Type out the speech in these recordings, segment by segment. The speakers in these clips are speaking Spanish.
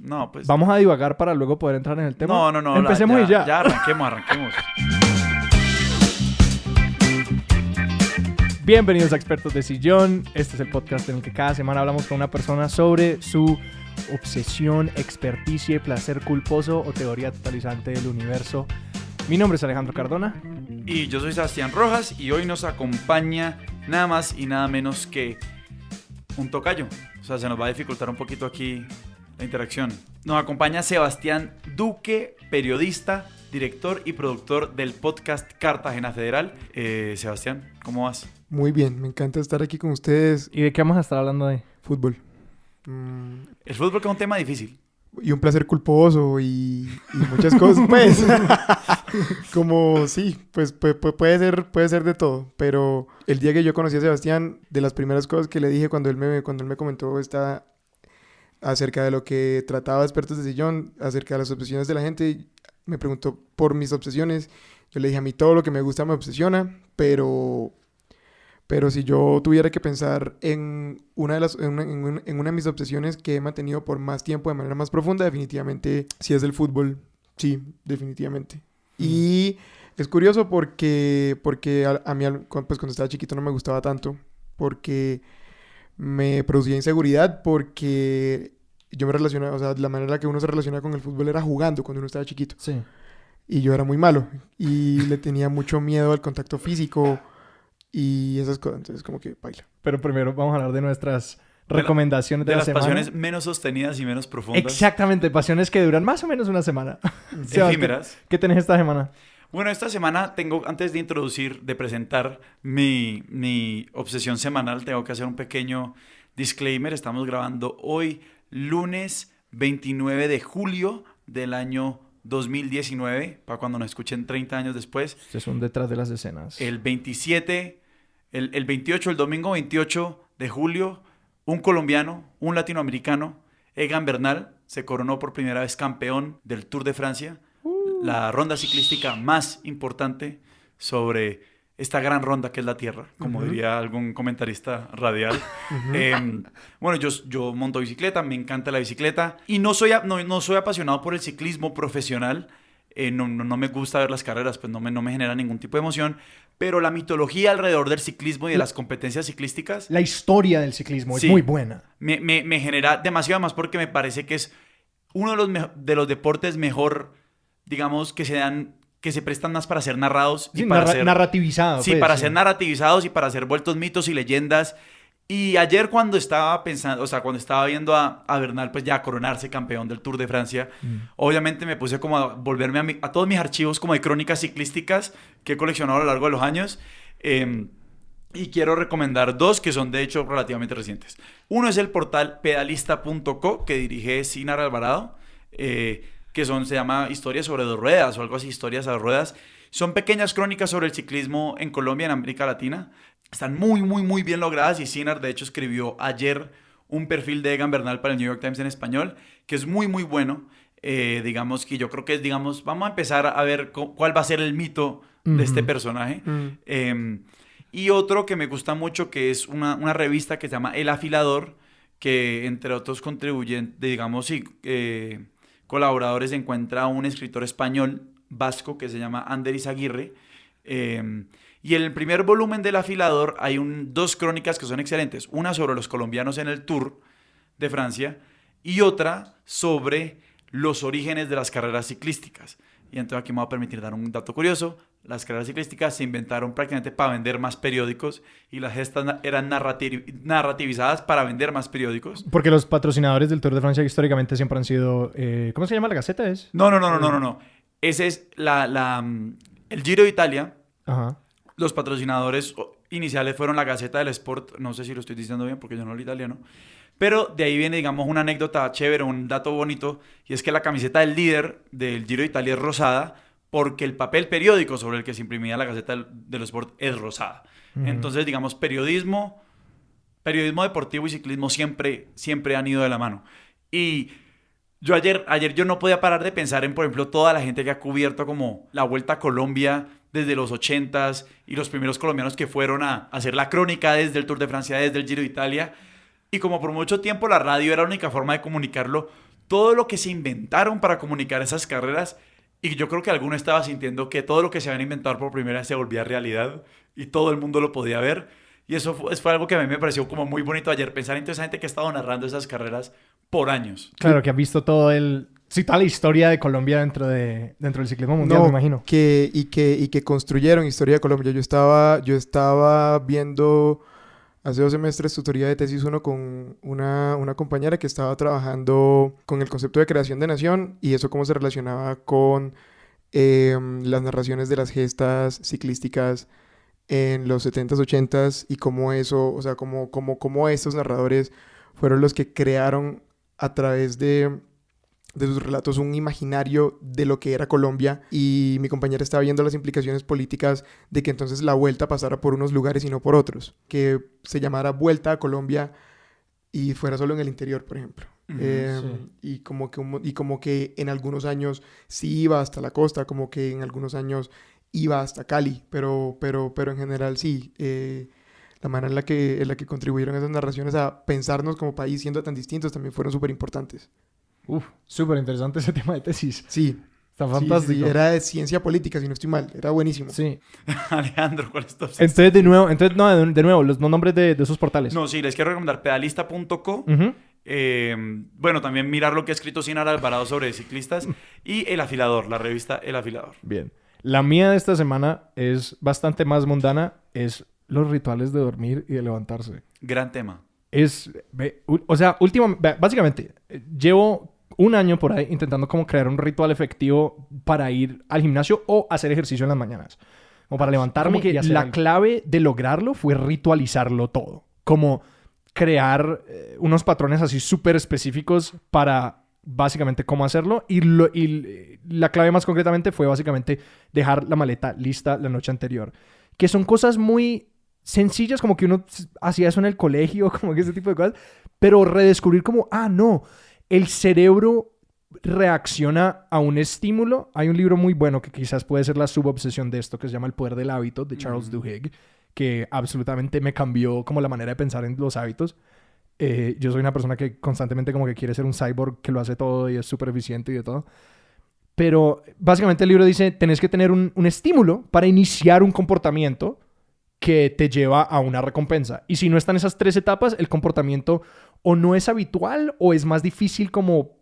No, pues... Vamos a divagar para luego poder entrar en el tema. No. Empecemos y ya. Ya arranquemos. Bienvenidos a Expertos de Sillón. Este es el podcast en el que cada semana hablamos con una persona sobre su obsesión, experticia y placer culposo o teoría totalizante del universo. Mi nombre es Alejandro Cardona. Y yo soy Sebastián Rojas y hoy nos acompaña nada más y nada menos que un tocayo. O sea, se nos va a dificultar un poquito aquí la interacción. Nos acompaña Sebastián Duque, periodista, director y productor del podcast Cartagena Federal. Sebastián, ¿cómo vas? Muy bien, me encanta estar aquí con ustedes. ¿Y de qué vamos a estar hablando hoy? Fútbol. El fútbol que es un tema difícil. Y un placer culposo y muchas cosas, pues. Como sí, pues puede ser de todo. Pero el día que yo conocí a Sebastián, de las primeras cosas que le dije cuando él me comentó acerca de lo que trataba Expertos de Sillón, acerca de las obsesiones de la gente, me preguntó por mis obsesiones. Yo le dije, a mí todo lo que me gusta me obsesiona, pero si yo tuviera que pensar en una de mis obsesiones que he mantenido por más tiempo de manera más profunda, definitivamente sí es el fútbol. Sí, definitivamente. Y es curioso porque a mí, pues cuando estaba chiquito no me gustaba tanto, porque me producía inseguridad, porque yo me relacionaba, o sea, la manera que uno se relaciona con el fútbol era jugando cuando uno estaba chiquito. Sí. Y yo era muy malo y le tenía mucho miedo al contacto físico y esas cosas, entonces como que baila. Pero primero vamos a hablar de nuestras recomendaciones de la las semana. pasiones menos sostenidas y menos profundas. Exactamente, pasiones que duran más o menos una semana. Efímeras. ¿Qué tenés esta semana? Bueno, esta semana tengo, antes de presentar mi obsesión semanal, tengo que hacer un pequeño disclaimer. Estamos grabando hoy, lunes 29 de julio del año 2019, para cuando nos escuchen 30 años después. Este es un detrás de las escenas. El 27, el 28, el domingo 28 de julio, un colombiano, un latinoamericano, Egan Bernal, se coronó por primera vez campeón del Tour de Francia, la ronda ciclística más importante sobre esta gran ronda que es la Tierra, como diría algún comentarista radial. Bueno, yo monto bicicleta, me encanta la bicicleta y no soy apasionado por el ciclismo profesional. No me gusta ver las carreras, pues no me genera ningún tipo de emoción, pero la mitología alrededor del ciclismo y de las competencias ciclísticas... La historia del ciclismo sí, es muy buena. Me genera demasiado más porque me parece que es uno de los deportes mejor, digamos, que se prestan más para ser narrados. Sí, y para ser narrativizados. Sí, pues, para sí. ser narrativizados y para ser vueltos mitos y leyendas. Y ayer cuando estaba pensando, o sea, cuando estaba viendo a Bernal pues ya coronarse campeón del Tour de Francia, obviamente me puse como a volverme a todos mis archivos como de crónicas ciclísticas que he coleccionado a lo largo de los años. Y quiero recomendar dos que son de hecho relativamente recientes. Uno es el portal pedalista.co que dirige Sinar Alvarado, que se llama Historias sobre dos ruedas o algo así, Historias a dos ruedas. Son pequeñas crónicas sobre el ciclismo en Colombia y en América Latina. Están muy, muy, muy bien logradas y Sinar, de hecho, escribió ayer un perfil de Egan Bernal para el New York Times en español, que es muy, muy bueno. Digamos que yo creo que vamos a empezar a ver cuál va a ser el mito de este personaje. Y otro que me gusta mucho, que es una revista que se llama El Afilador, que entre otros contribuyen, digamos, colaboradores, encuentra un escritor español vasco que se llama Ander Izaguirre. Y en el primer volumen del Afilador hay dos crónicas que son excelentes. Una sobre los colombianos en el Tour de Francia y otra sobre los orígenes de las carreras ciclísticas. Y entonces aquí me voy a permitir dar un dato curioso. Las carreras ciclísticas se inventaron prácticamente para vender más periódicos y las gestas eran narrativizadas para vender más periódicos. Porque los patrocinadores del Tour de Francia históricamente siempre han sido... ¿cómo se llama? ¿La Gaceta es? No. Ese es el Giro de Italia. Ajá. Los patrocinadores iniciales fueron la Gaceta del Sport. No sé si lo estoy diciendo bien porque yo no hablo italiano. Pero de ahí viene, digamos, una anécdota chévere, un dato bonito. Y es que la camiseta del líder del Giro de Italia es rosada porque el papel periódico sobre el que se imprimía la Gaceta del Sport es rosada. Entonces, digamos, periodismo deportivo y ciclismo siempre han ido de la mano. Y yo ayer yo no podía parar de pensar en, por ejemplo, toda la gente que ha cubierto como la Vuelta a Colombia desde los 80s y los primeros colombianos que fueron a hacer la crónica desde el Tour de Francia, desde el Giro de Italia. Y como por mucho tiempo la radio era la única forma de comunicarlo, todo lo que se inventaron para comunicar esas carreras. Y yo creo que alguno estaba sintiendo que todo lo que se habían inventado por primera vez se volvía realidad y todo el mundo lo podía ver. Y eso fue algo que a mí me pareció como muy bonito ayer, pensar en toda esa gente que ha estado narrando esas carreras por años. Claro, que han visto toda la historia de Colombia dentro del ciclismo mundial, me imagino. Y que construyeron historia de Colombia. Yo estaba viendo hace 2 semestres tutoría de tesis 1 con una compañera que estaba trabajando con el concepto de creación de nación y eso cómo se relacionaba con las narraciones de las gestas ciclísticas en los 70s, 80s y cómo eso, o sea, cómo estos narradores fueron los que crearon a través de sus relatos un imaginario de lo que era Colombia y mi compañera estaba viendo las implicaciones políticas de que entonces la vuelta pasara por unos lugares y no por otros, que se llamara Vuelta a Colombia y fuera solo en el interior, por ejemplo. Sí. Y como que en algunos años sí iba hasta la costa, como que en algunos años iba hasta Cali, pero en general sí. La manera en la que contribuyeron esas narraciones a pensarnos como país siendo tan distintos también fueron súper importantes. Súper interesante ese tema de tesis. Sí. Está fantástico. Sí. Era de ciencia política, si no estoy mal. Era buenísimo. Sí. Alejandro, ¿cuál es tu obsesión? Entonces, de nuevo, los nombres de esos portales. No, sí, les quiero recomendar pedalista.co. Uh-huh. Bueno, también mirar lo que ha escrito Sinar Alvarado sobre ciclistas y El Afilador, la revista El Afilador. Bien. La mía de esta semana es bastante más mundana. Es los rituales de dormir y de levantarse. Gran tema. Básicamente, llevo 1 año por ahí intentando como crear un ritual efectivo para ir al gimnasio o hacer ejercicio en las mañanas. Como para levantarme y hacer algo. Clave de lograrlo fue ritualizarlo todo. Como crear unos patrones así súper específicos para básicamente cómo hacerlo. Y la clave más concretamente fue básicamente dejar la maleta lista la noche anterior. Que son cosas muy sencillas, como que uno hacía eso en el colegio, como que ese tipo de cosas. Pero redescubrir como, no, el cerebro reacciona a un estímulo. Hay un libro muy bueno que quizás puede ser la subobsesión de esto, que se llama El Poder del Hábito, de Charles Duhigg, que absolutamente me cambió como la manera de pensar en los hábitos. Yo soy una persona que constantemente como que quiere ser un cyborg que lo hace todo y es súper eficiente y de todo. Pero básicamente el libro dice, tenés que tener un estímulo para iniciar un comportamiento que te lleva a una recompensa. Y si no están esas 3 etapas, el comportamiento o no es habitual o es más difícil como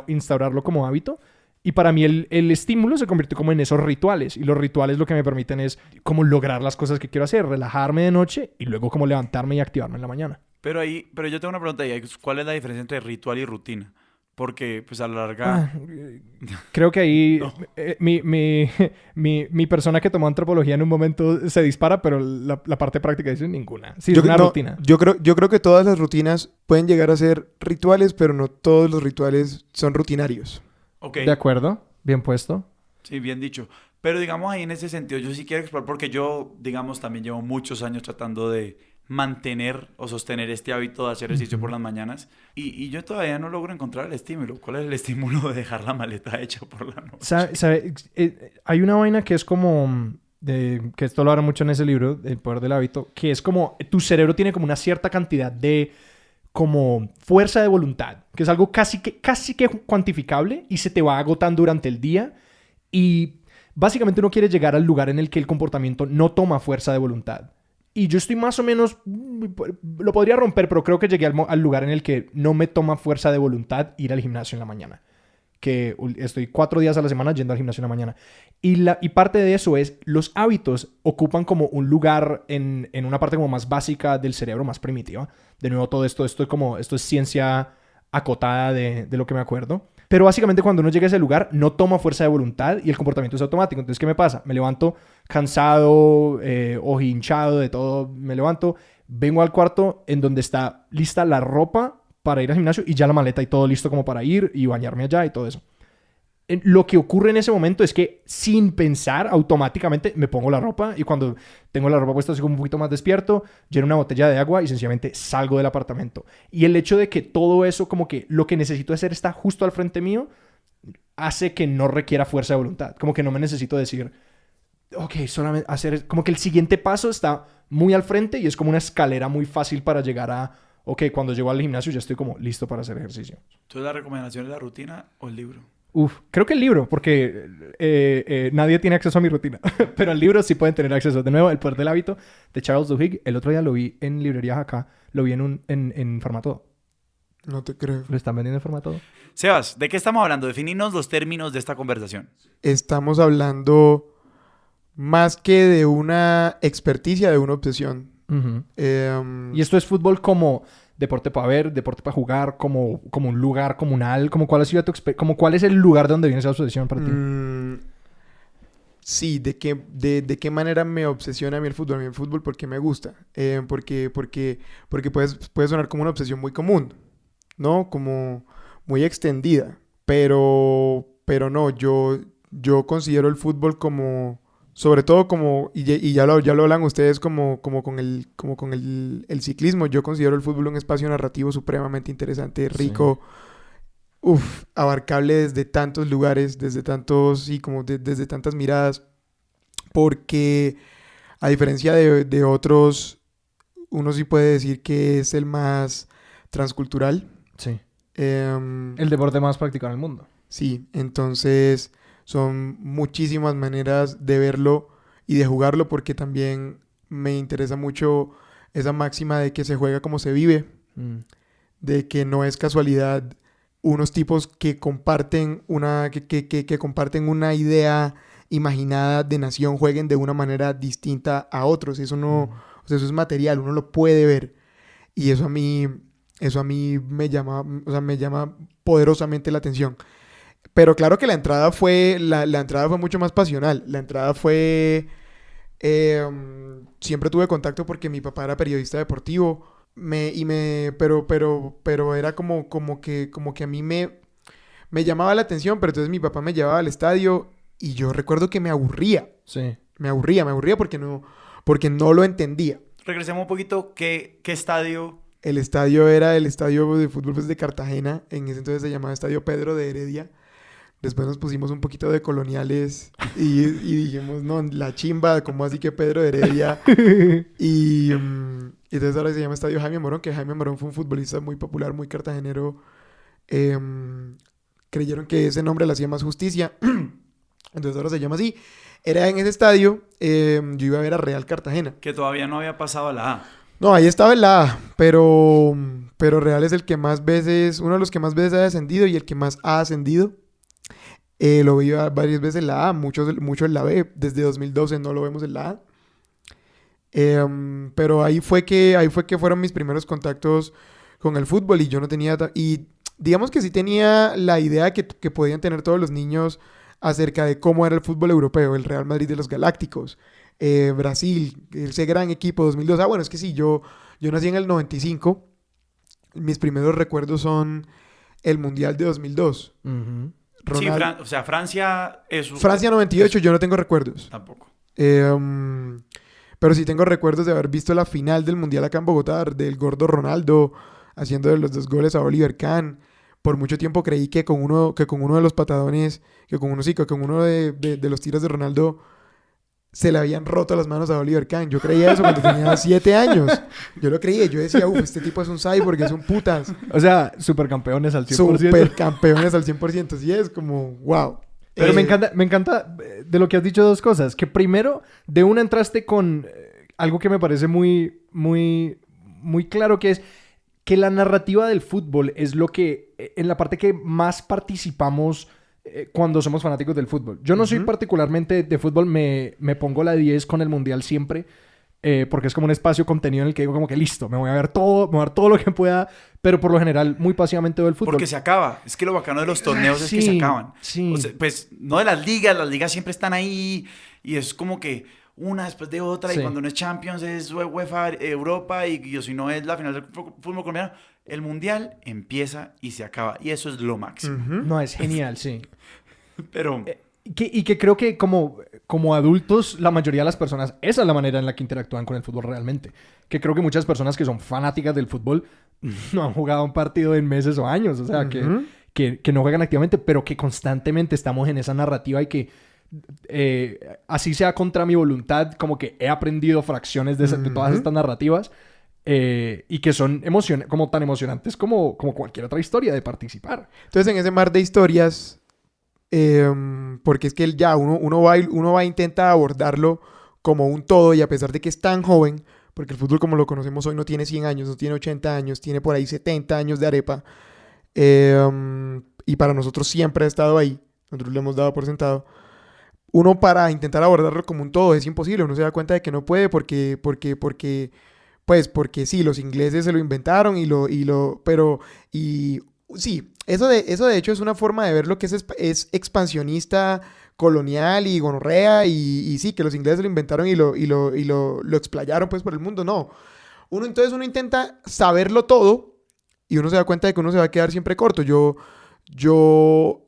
instaurarlo como hábito. Y para mí el estímulo se convirtió como en esos rituales. Y los rituales lo que me permiten es como lograr las cosas que quiero hacer, relajarme de noche y luego como levantarme y activarme en la mañana. Pero yo tengo una pregunta ahí. ¿Cuál es la diferencia entre ritual y rutina? Porque, pues, a la larga... creo que ahí No. mi persona que tomó antropología en un momento se dispara, pero la parte práctica dice ninguna. Sí, es una rutina. Yo creo que todas las rutinas pueden llegar a ser rituales, pero no todos los rituales son rutinarios. Ok. De acuerdo. Bien puesto. Sí, bien dicho. Pero, digamos, ahí en ese sentido, yo sí quiero explorar, porque yo, digamos, también llevo muchos años tratando de mantener o sostener este hábito de hacer ejercicio por las mañanas y yo todavía no logro encontrar el estímulo. ¿Cuál es el estímulo de dejar la maleta hecha por la noche? Hay una vaina que es como que esto lo habla mucho en ese libro, El Poder del Hábito, que es como tu cerebro tiene como una cierta cantidad de como fuerza de voluntad, que es algo casi que cuantificable y se te va agotando durante el día y básicamente uno quiere llegar al lugar en el que el comportamiento no toma fuerza de voluntad. Y yo estoy más o menos... Lo podría romper, pero creo que llegué al lugar en el que no me toma fuerza de voluntad ir al gimnasio en la mañana. Que estoy 4 días a la semana yendo al gimnasio en la mañana. Y parte de eso es... Los hábitos ocupan como un lugar en una parte como más básica del cerebro, más primitiva. De nuevo, todo esto es ciencia acotada de lo que me acuerdo. Pero básicamente cuando uno llega a ese lugar no toma fuerza de voluntad y el comportamiento es automático. Entonces, ¿qué me pasa? Me levanto cansado, hinchado de todo. Me levanto, vengo al cuarto en donde está lista la ropa para ir al gimnasio y ya la maleta y todo listo como para ir y bañarme allá y todo eso. Lo que ocurre en ese momento es que sin pensar automáticamente me pongo la ropa y cuando tengo la ropa puesta así como un poquito más despierto, lleno una botella de agua y sencillamente salgo del apartamento. Y el hecho de que todo eso como que lo que necesito hacer está justo al frente mío hace que no requiera fuerza de voluntad. Como que no me necesito decir, ok, solamente hacer... Como que el siguiente paso está muy al frente y es como una escalera muy fácil para llegar a ok, cuando llego al gimnasio ya estoy como listo para hacer ejercicio. ¿Entonces la recomendación es la rutina o el libro? Creo que el libro, porque nadie tiene acceso a mi rutina. Pero el libro sí pueden tener acceso. De nuevo, El poder del hábito de Charles Duhigg. El otro día lo vi en librerías acá. Lo vi en Farmatodo. No te creo. ¿Lo están vendiendo en Farmatodo? Sebas, ¿de qué estamos hablando? Definirnos los términos de esta conversación. Estamos hablando más que de una experticia, de una obsesión. Uh-huh. Em, Y esto es fútbol como deporte para ver, deporte para jugar, como un lugar comunal. ¿Cuál ha sido cuál es el lugar de donde viene esa obsesión para ti? Sí, ¿de qué manera me obsesiona a mí el fútbol? A mí el fútbol porque me gusta. Porque puede sonar como una obsesión muy común, ¿no? Como muy extendida. Pero no, yo considero el fútbol como... Sobre todo como... Y ya lo hablan ustedes como con el ciclismo. Yo considero el fútbol un espacio narrativo supremamente interesante, rico... Sí. Abarcable desde tantos lugares, desde tantos, desde tantas miradas, porque a diferencia de otros, uno sí puede decir que es el más transcultural. Sí. El deporte más practicado en el mundo. Sí, entonces son muchísimas maneras de verlo y de jugarlo, porque también me interesa mucho esa máxima de que se juega como se vive, de que no es casualidad unos tipos que comparten que comparten una idea imaginada de nación jueguen de una manera distinta a otros. Eso no, o sea, eso es material, uno lo puede ver. Y eso a mí me llama poderosamente la atención. Pero claro que la entrada fue mucho más pasional. La entrada fue siempre tuve contacto porque mi papá era periodista deportivo. Pero era como que a mí me llamaba la atención, pero entonces mi papá me llevaba al estadio y yo recuerdo que me aburría. Sí. Me aburría porque no lo entendía. Regresemos un poquito, ¿qué estadio? El estadio era el estadio de fútbol de Cartagena, en ese entonces se llamaba Estadio Pedro de Heredia. Después nos pusimos un poquito de coloniales y dijimos, no, la chimba, ¿cómo así que Pedro de Heredia? Y entonces ahora se llama Estadio Jaime Morón, que Jaime Morón fue un futbolista muy popular, muy cartagenero. Creyeron que ese nombre le hacía más justicia. Entonces ahora se llama así. Era en ese estadio, yo iba a ver a Real Cartagena. Que todavía no había pasado a la A. No, ahí estaba en la A, pero Real es el que más veces, uno de los que más veces ha descendido y el que más ha ascendido. Lo vi varias veces en la A, mucho en la B. Desde 2012 no lo vemos en la A. Pero ahí fue que fueron mis primeros contactos con el fútbol y yo no tenía... Y digamos que sí tenía la idea que podían tener todos los niños acerca de cómo era el fútbol europeo, el Real Madrid de los Galácticos, Brasil, ese gran equipo 2002. Bueno, es que sí, yo nací en el 95. Mis primeros recuerdos son el Mundial de 2002. Uh-huh. Sí, Francia es... Francia 98, yo no tengo recuerdos. Tampoco. Pero sí tengo recuerdos de haber visto la final del Mundial acá en Bogotá, del gordo Ronaldo haciendo los 2 goles a Oliver Kahn. Por mucho tiempo creí que con uno de los patadones, que con uno de los tiros de Ronaldo se le habían roto las manos a Oliver Kahn. Yo creía eso cuando tenía 7 años. Yo lo creía. Yo decía, este tipo es un cyborg, es un putas. O sea, supercampeones al 100%. Supercampeones al 100%. Sí, es como, wow. Pero me encanta de lo que has dicho 2 cosas. Que primero, de una entraste con algo que me parece muy, muy, muy claro, que es que la narrativa del fútbol es lo que, en la parte que más participamos cuando somos fanáticos del fútbol. Yo no soy particularmente de fútbol, me pongo la 10 con el Mundial siempre, porque es como un espacio contenido en el que digo como que listo, me voy a ver todo lo que pueda, pero por lo general muy pasivamente veo el fútbol. Porque se acaba. Es que lo bacano de los torneos es que se acaban. Sí. O sea, pues no de las ligas siempre están ahí y es como que una después de otra, y cuando no es Champions es UEFA, Europa, y si no es la final del fútbol colombiano, el Mundial empieza y se acaba, y eso es lo máximo. No, es genial, sí. Pero... Y que creo que como adultos, la mayoría de las personas, esa es la manera en la que interactúan con el fútbol realmente. Que creo que muchas personas que son fanáticas del fútbol no han jugado un partido en meses o años, o sea, que no juegan activamente, pero que constantemente estamos en esa narrativa y que así sea contra mi voluntad, como que he aprendido fracciones de todas estas narrativas. y que son como tan emocionantes como cualquier otra historia de participar. Entonces, en ese mar de historias, porque es que uno va a intentar abordarlo como un todo, y a pesar de que es tan joven, porque el fútbol como lo conocemos hoy no tiene 100 años, no tiene 80 años, tiene por ahí 70 años de arepa, y para nosotros siempre ha estado ahí, nosotros lo hemos dado por sentado. Uno, para intentar abordarlo como un todo, es imposible. Uno se da cuenta de que no puede porque sí, los ingleses se lo inventaron sí, eso de hecho es una forma de ver lo que es expansionista, colonial y gonorrea, y sí, que los ingleses lo inventaron y lo explayaron pues por el mundo. No. Entonces uno intenta saberlo todo y uno se da cuenta de que uno se va a quedar siempre corto. Yo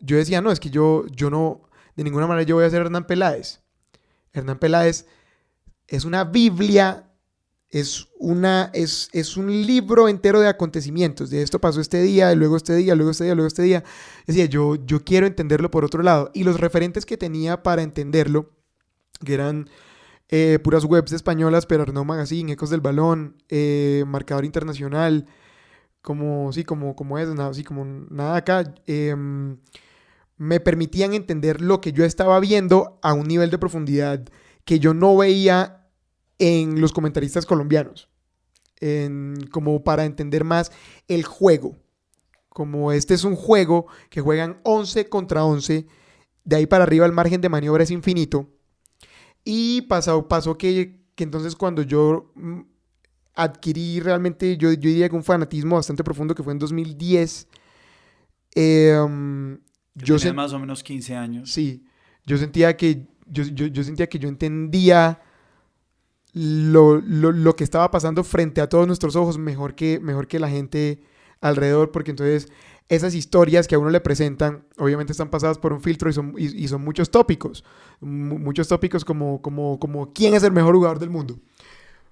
decía, no, es que yo no, de ninguna manera yo voy a ser Hernán Peláez. Hernán Peláez es una Biblia, es un libro entero de acontecimientos. De esto pasó este día, luego este día, luego este día, luego este día. Decía, yo quiero entenderlo por otro lado. Y los referentes que tenía para entenderlo, que eran puras webs españolas, pero Arnaud Magazine, Ecos del Balón, Marcador Internacional, como nada acá, me permitían entender lo que yo estaba viendo a un nivel de profundidad que yo no veía en los comentaristas colombianos, como para entender más el juego. Como este es un juego que juegan 11 contra 11, de ahí para arriba el margen de maniobra es infinito. Y pasó que entonces cuando yo adquirí realmente, yo diría que un fanatismo bastante profundo, que fue en 2010. Yo tenía más o menos 15 años. Sí, yo sentía que yo entendía lo que estaba pasando frente a todos nuestros ojos mejor que la gente alrededor, porque entonces esas historias que a uno le presentan obviamente están pasadas por un filtro y son muchos tópicos como quién es el mejor jugador del mundo.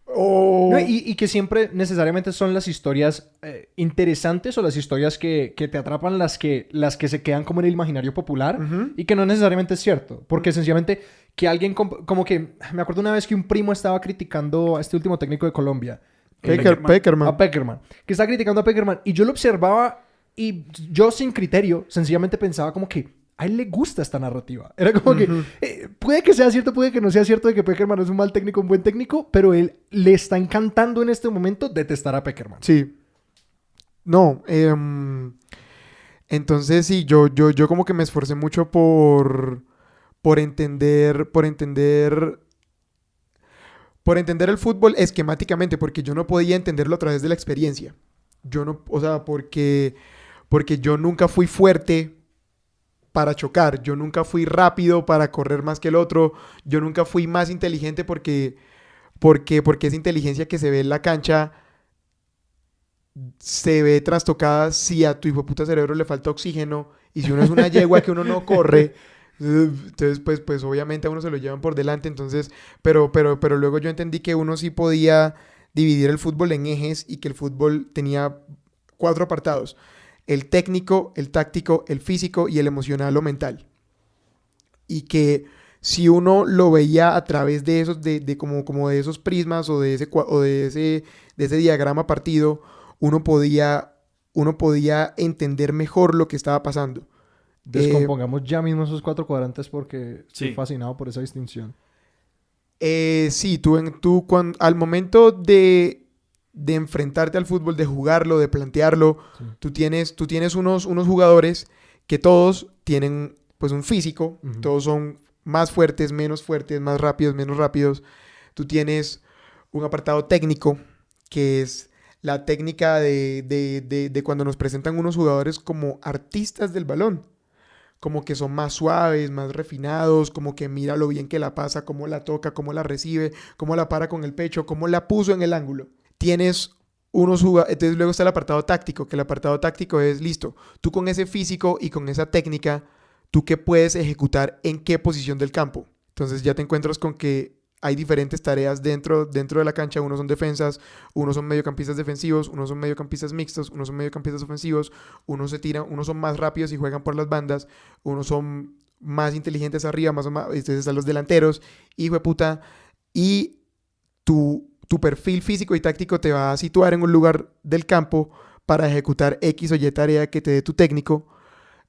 No, y que siempre necesariamente son las historias interesantes o las historias que te atrapan, las que se quedan como en el imaginario popular, y que no necesariamente es cierto, porque sencillamente que alguien como que, me acuerdo una vez que un primo estaba criticando a este último técnico de Colombia, Peckerman. A Peckerman, que estaba criticando a Peckerman, y yo lo observaba y yo sin criterio sencillamente pensaba como que a él le gusta esta narrativa. Era como que puede que sea cierto, puede que no sea cierto de que Peckerman es un mal técnico, un buen técnico, pero él le está encantando en este momento detestar a Peckerman. Sí. No, entonces sí, yo como que me esforcé mucho por entender el fútbol esquemáticamente, porque yo no podía entenderlo a través de la experiencia. Porque yo nunca fui fuerte para chocar, yo nunca fui rápido para correr más que el otro, yo nunca fui más inteligente porque esa inteligencia que se ve en la cancha se ve trastocada si a tu hijo de puta cerebro le falta oxígeno, y si uno es una yegua que uno no corre, entonces pues obviamente a uno se lo llevan por delante. Entonces, pero luego yo entendí que uno sí podía dividir el fútbol en ejes, y que el fútbol tenía 4 apartados: el técnico, el táctico, el físico y el emocional o mental. Y que si uno lo veía a través de esos, como de esos prismas o de ese diagrama partido, uno podía entender mejor lo que estaba pasando. Descompongamos ya mismo esos 4 cuadrantes porque estoy fascinado por esa distinción. Sí, al momento de enfrentarte al fútbol, de jugarlo, de plantearlo, sí. tú tienes unos jugadores que todos tienen pues un físico, todos son más fuertes, más rápidos, menos rápidos. Tú tienes un apartado técnico, que es la técnica de cuando nos presentan unos jugadores como artistas del balón, como que son más suaves, más refinados, como que mira lo bien que la pasa, cómo la toca, cómo la recibe, cómo la para con el pecho, cómo la puso en el ángulo. Tienes unos jugadores, entonces luego está el apartado táctico, que el apartado táctico es, listo, tú con ese físico y con esa técnica, tú qué puedes ejecutar en qué posición del campo. Entonces ya te encuentras con que hay diferentes tareas dentro de la cancha. Unos son defensas, unos son mediocampistas defensivos, unos son mediocampistas mixtos, unos son mediocampistas ofensivos, unos son más rápidos y juegan por las bandas, unos son más inteligentes arriba, entonces están los delanteros, hijo de puta, y tu tu perfil físico y táctico te va a situar en un lugar del campo para ejecutar X o Y tarea que te dé tu técnico.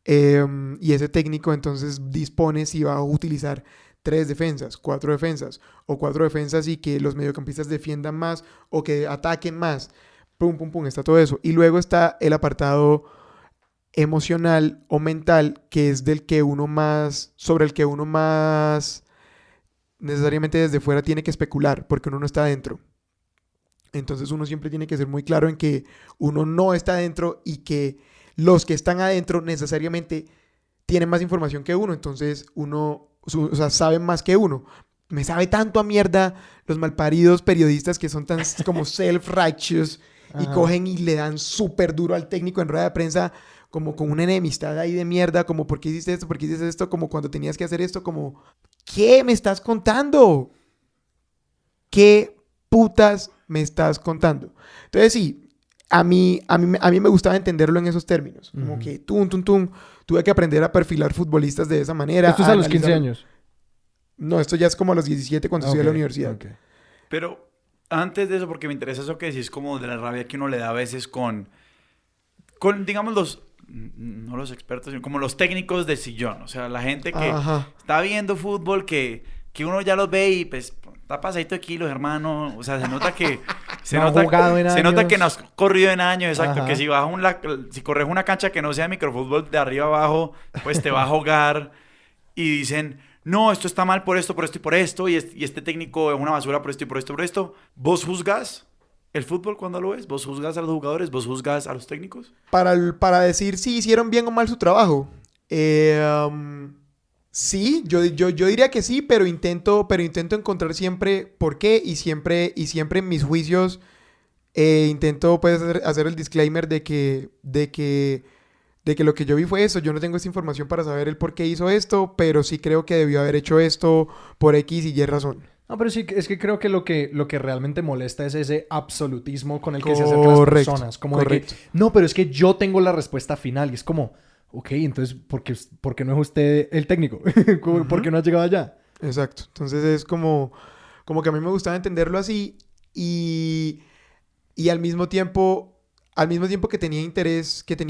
Y ese técnico entonces dispone si va a utilizar 3 defensas, 4 defensas o 4 defensas y que los mediocampistas defiendan más o que ataquen más. Pum, pum, pum, está todo eso. Y luego está el apartado emocional o mental, que es sobre el que uno más necesariamente desde fuera tiene que especular, porque uno no está adentro. Entonces uno siempre tiene que ser muy claro en que uno no está adentro y que los que están adentro necesariamente tienen más información que uno. Entonces uno, o sea, saben más que uno. Me sabe tanto a mierda los malparidos periodistas que son tan como self-righteous y cogen y le dan súper duro al técnico en rueda de prensa como con una enemistad ahí de mierda, como ¿por qué hiciste esto? ¿Por qué hiciste esto? Como cuando tenías que hacer esto, como ¿qué me estás contando? ¿Qué putas me estás contando? Entonces sí, a mí me gustaba entenderlo en esos términos. Como que tuve que aprender a perfilar futbolistas de esa manera. ¿Esto es a los 15 años? No, esto ya es como a los 17 cuando estudié en la universidad. Okay. Pero antes de eso, porque me interesa eso que decís, como de la rabia que uno le da a veces con digamos, no los expertos, sino como los técnicos de sillón. O sea, la gente que está viendo fútbol, que uno ya los ve y pues está pasadito de kilos, hermano. O sea, se nota que se nota que no has corrido en años, exacto. Que si corres una cancha que no sea microfútbol de arriba abajo, pues te va a ahogar. Y dicen, no, esto está mal por esto y por esto, y este técnico es una basura por esto y por esto y por esto. ¿Vos juzgas el fútbol cuando lo ves? ¿Vos juzgas a los jugadores? ¿Vos juzgas a los técnicos? Para decir si hicieron bien o mal su trabajo. Sí, yo diría que sí, pero intento encontrar siempre por qué y siempre en mis juicios intento pues, hacer el disclaimer de que lo que yo vi fue eso. Yo no tengo esta información para saber el por qué hizo esto, pero sí creo que debió haber hecho esto por X y Y razón. No, pero sí, es que creo que lo que realmente molesta es ese absolutismo con el que se acercan las personas. Como correcto. De que, no, pero es que yo tengo la respuesta final. Y es como, ok, entonces, ¿por qué no es usted el técnico? ¿Por qué no ha llegado allá? Exacto. Entonces es como que a mí me gustaba entenderlo así y al mismo tiempo que tenía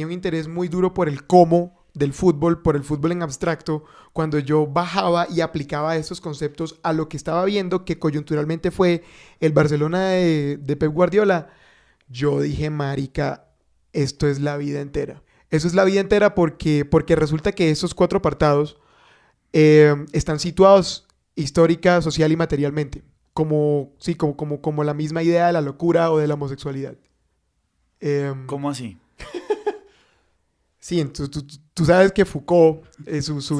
un interés muy duro por el cómo del fútbol, por el fútbol en abstracto, cuando yo bajaba y aplicaba esos conceptos a lo que estaba viendo, que coyunturalmente fue el Barcelona de Pep Guardiola, yo dije, marica, esto es la vida entera. Eso es la vida entera porque resulta que esos 4 apartados están situados histórica, social y materialmente, como la misma idea de la locura o de la homosexualidad. ¿Cómo así? Sí, tú sabes que Foucault, su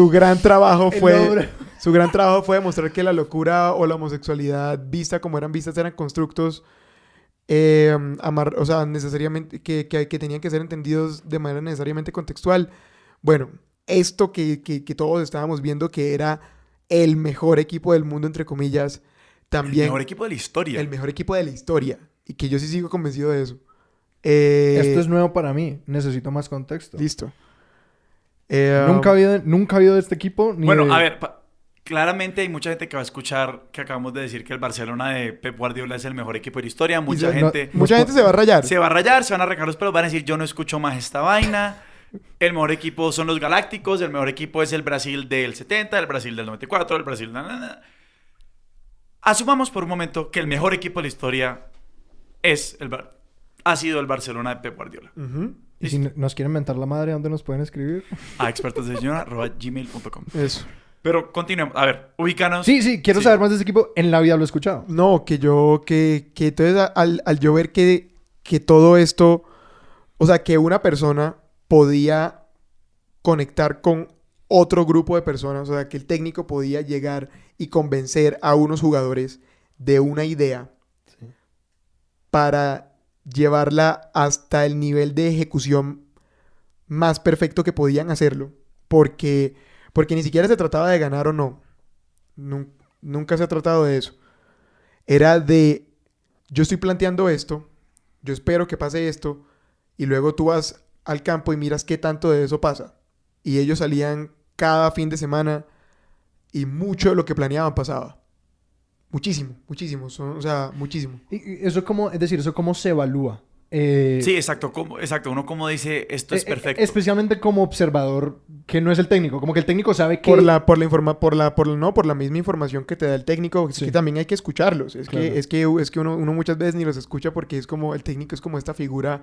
gran trabajo fue demostrar que la locura o la homosexualidad vista como eran vistas eran constructos necesariamente que tenían que ser entendidos de manera necesariamente contextual. Bueno, esto que todos estábamos viendo que era el mejor equipo del mundo, entre comillas, también... El mejor equipo de la historia. El mejor equipo de la historia. Y que yo sí sigo convencido de eso. Esto es nuevo para mí. Necesito más contexto. Listo. Nunca he habido de este equipo. A ver, claramente hay mucha gente que va a escuchar que acabamos de decir que el Barcelona de Pep Guardiola es el mejor equipo de la historia. Mucha gente se va a rayar. Se va a rayar, se van a arrancar los pelos, van a decir yo no escucho más esta vaina. El mejor equipo son los Galácticos, el mejor equipo es el Brasil del 70, el Brasil del 94, el Brasil... Asumamos por un momento que el mejor equipo de la historia ha sido el Barcelona de Pep Guardiola. Y si nos quieren mentar la madre, ¿dónde nos pueden escribir? A expertosdeseñora@gmail.com. Eso. Pero continuemos. A ver, ubícanos. Sí, quiero saber más de ese equipo. En la vida lo he escuchado. No, que entonces al yo ver que todo esto, o sea, que una persona podía conectar con otro grupo de personas, o sea, que el técnico podía llegar y convencer a unos jugadores de una idea para llevarla hasta el nivel de ejecución más perfecto que podían hacerlo, porque ni siquiera se trataba de ganar o no. Nunca se ha tratado de eso. Era de, yo estoy planteando esto, yo espero que pase esto, y luego tú vas al campo y miras qué tanto de eso pasa. Y ellos salían cada fin de semana y mucho de lo que planeaban pasaba. Muchísimo, muchísimo. O sea, muchísimo. Y eso como, es decir, eso cómo se evalúa. Sí, exacto. Exacto. Uno como dice, esto es perfecto. Especialmente como observador, que no es el técnico. Como que el técnico sabe que... Por la misma información que te da el técnico, es Sí. que también hay que escucharlos. Es Claro. que uno muchas veces ni los escucha porque es como, el técnico es como esta figura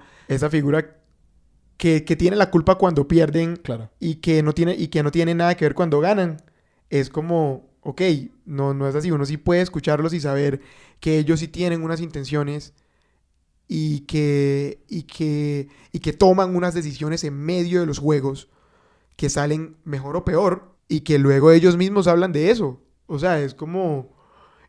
que tiene la culpa cuando pierden Claro. y que no tiene nada que ver cuando ganan. Es como, ok, no es así. Uno sí puede escucharlos y saber que ellos sí tienen unas intenciones y que toman unas decisiones en medio de los juegos que salen mejor o peor y que luego ellos mismos hablan de eso. O sea, es como...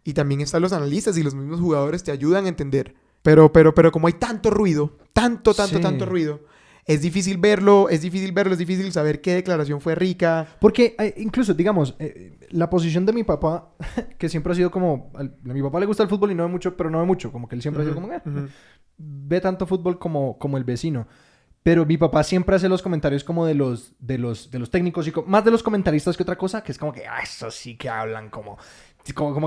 Y también están los analistas y los mismos jugadores te ayudan a entender. Pero como hay tanto ruido, tanto Sí. ruido, es difícil verlo, es difícil saber qué declaración fue rica. Porque incluso, digamos, la posición de mi papá, que siempre ha sido como... A mi papá le gusta el fútbol y no ve mucho, pero no ve mucho. Como que él siempre ha sido como... Ujú. Ve tanto fútbol como el vecino. Pero mi papá siempre hace los comentarios como de los técnicos y más de los comentaristas que otra cosa, que es como que, eso sí que hablan como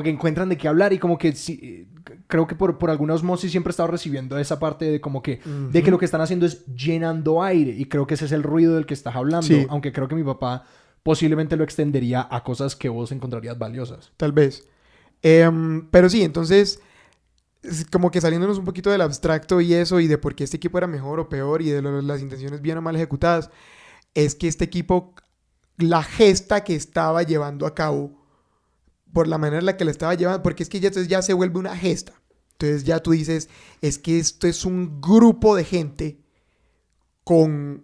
que encuentran de qué hablar y como que sí, creo que por alguna osmosis siempre he estado recibiendo esa parte de como que, de que lo que están haciendo es llenando aire y creo que ese es el ruido del que estás hablando, Sí. aunque creo que mi papá posiblemente lo extendería a cosas que vos encontrarías valiosas. Tal vez. Pero sí, entonces, como que saliéndonos un poquito del abstracto y eso, y de por qué este equipo era mejor o peor, y de las intenciones bien o mal ejecutadas, es que este equipo, la gesta que estaba llevando a cabo, por la manera en la que la estaba llevando, porque es que ya se vuelve una gesta. Entonces ya tú dices, es que esto es un grupo de gente con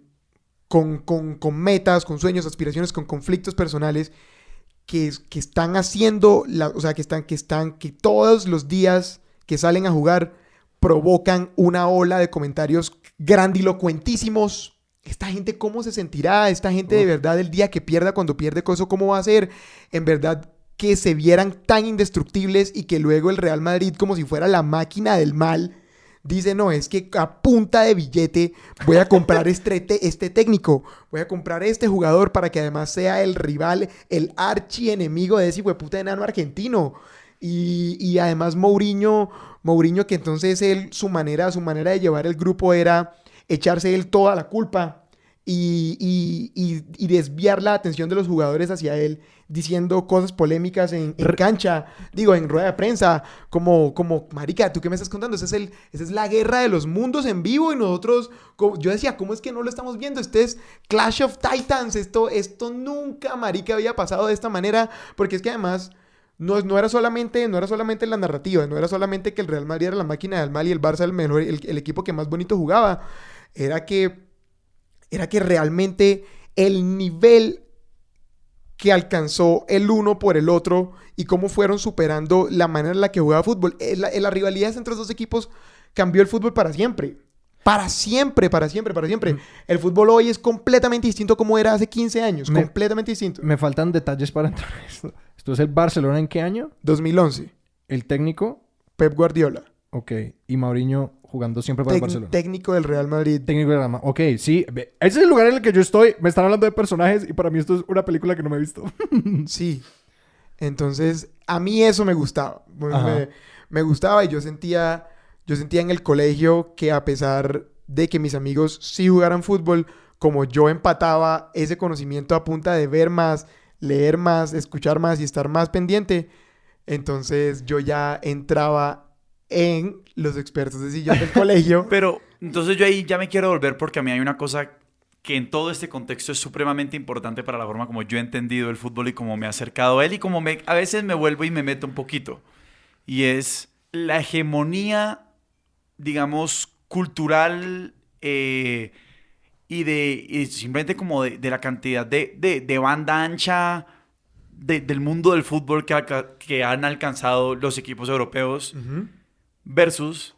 metas, con sueños, aspiraciones, con conflictos personales, que están haciendo, o sea, que todos los días que salen a jugar provocan una ola de comentarios grandilocuentísimos. Esta gente, ¿cómo se sentirá? Esta gente de verdad el día que pierda, cuando pierde cosas, ¿cómo va a ser? En verdad que se vieran tan indestructibles y que luego el Real Madrid, como si fuera la máquina del mal, dice, no, es que a punta de billete voy a comprar este técnico, voy a comprar este jugador para que además sea el rival, el archienemigo de ese hueputa enano argentino. Y además Mourinho, que entonces su manera de llevar el grupo era echarse él toda la culpa y desviar la atención de los jugadores hacia él, diciendo cosas polémicas en cancha, digo, en rueda de prensa, como marica, ¿tú qué me estás contando? Esa es la guerra de los mundos en vivo y nosotros, yo decía, ¿cómo es que no lo estamos viendo? Este es Clash of Titans, esto nunca, marica, había pasado de esta manera, porque es que además... No era solamente la narrativa, no era solamente que el Real Madrid era la máquina del mal y el Barça el equipo que más bonito jugaba. Era que realmente el nivel que alcanzó el uno por el otro y cómo fueron superando la manera en la que jugaba fútbol. La rivalidad entre los dos equipos cambió el fútbol para siempre. Para siempre. El fútbol hoy es completamente distinto como era hace 15 años. Completamente distinto. Me faltan detalles para entrar en esto. ¿Esto es el Barcelona en qué año? 2011. El técnico. Pep Guardiola. Ok. Y Mourinho jugando siempre para el Barcelona. Técnico del Real Madrid. Técnico del Real Madrid. Ok, sí. Ese es el lugar en el que yo estoy. Me están hablando de personajes y para mí esto es una película que no me he visto. Sí. Entonces, a mí eso me gustaba. Me gustaba y yo sentía en el colegio que a pesar de que mis amigos sí jugaran fútbol, como yo empataba ese conocimiento a punta de ver más, leer más, escuchar más y estar más pendiente, entonces yo ya entraba en los expertos de sillón del colegio. Pero entonces yo ahí ya me quiero volver porque a mí hay una cosa que en todo este contexto es supremamente importante para la forma como yo he entendido el fútbol y cómo me he acercado a él y como a veces me vuelvo y me meto un poquito. Y es la hegemonía, digamos, cultural y simplemente como de la cantidad de banda ancha del mundo del fútbol que han alcanzado los equipos europeos versus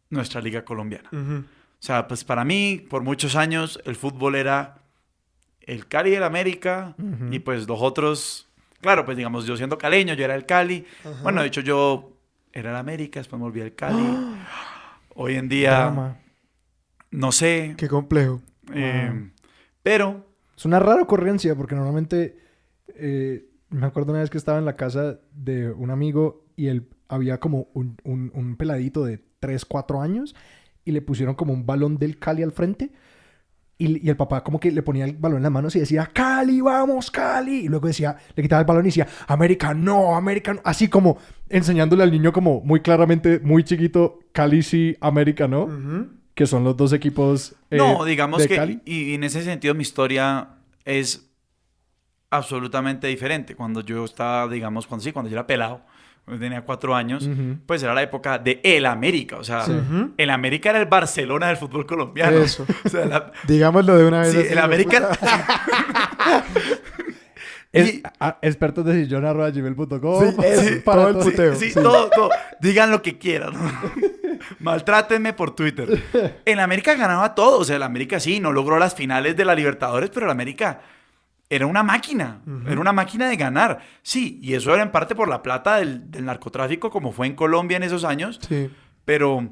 nuestra liga colombiana. O sea, pues para mí, por muchos años, el fútbol era el Cali y el América y pues los otros, claro, pues digamos, yo siendo caleño, yo era el Cali. Bueno, de hecho yo era el América, después me volví al Cali. Hoy en día, Drama. no sé. Qué complejo. Pero... Es una rara ocurrencia porque normalmente... me acuerdo una vez que estaba en la casa de un amigo y él había como un peladito de 3, 4 años y le pusieron como un balón del Cali al frente y el papá como que le ponía el balón en las manos y decía Cali, vamos Cali, y luego decía, le quitaba el balón y decía América no, así como enseñándole al niño como muy claramente, muy chiquito, Cali sí, América no, que son los dos equipos no, digamos de que Cali. y en ese sentido mi historia es absolutamente diferente. Cuando yo estaba, digamos, cuando yo era pelado, cuando tenía 4 años, pues era la época de el América. O sea, el América era el Barcelona del fútbol colombiano. Eso. O sea, Digámoslo de una vez. sí, así, el América... Expertosdesillon@gmail.com. Sí, eso, todo el puteo. Sí, sí. todo. Digan lo que quieran. Maltrátenme por Twitter. El América ganaba todo. O sea, el América sí, no logró las finales de la Libertadores, pero el América era una máquina. Era una máquina de ganar. Sí, y eso era en parte por la plata del narcotráfico, como fue en Colombia en esos años. Sí. Pero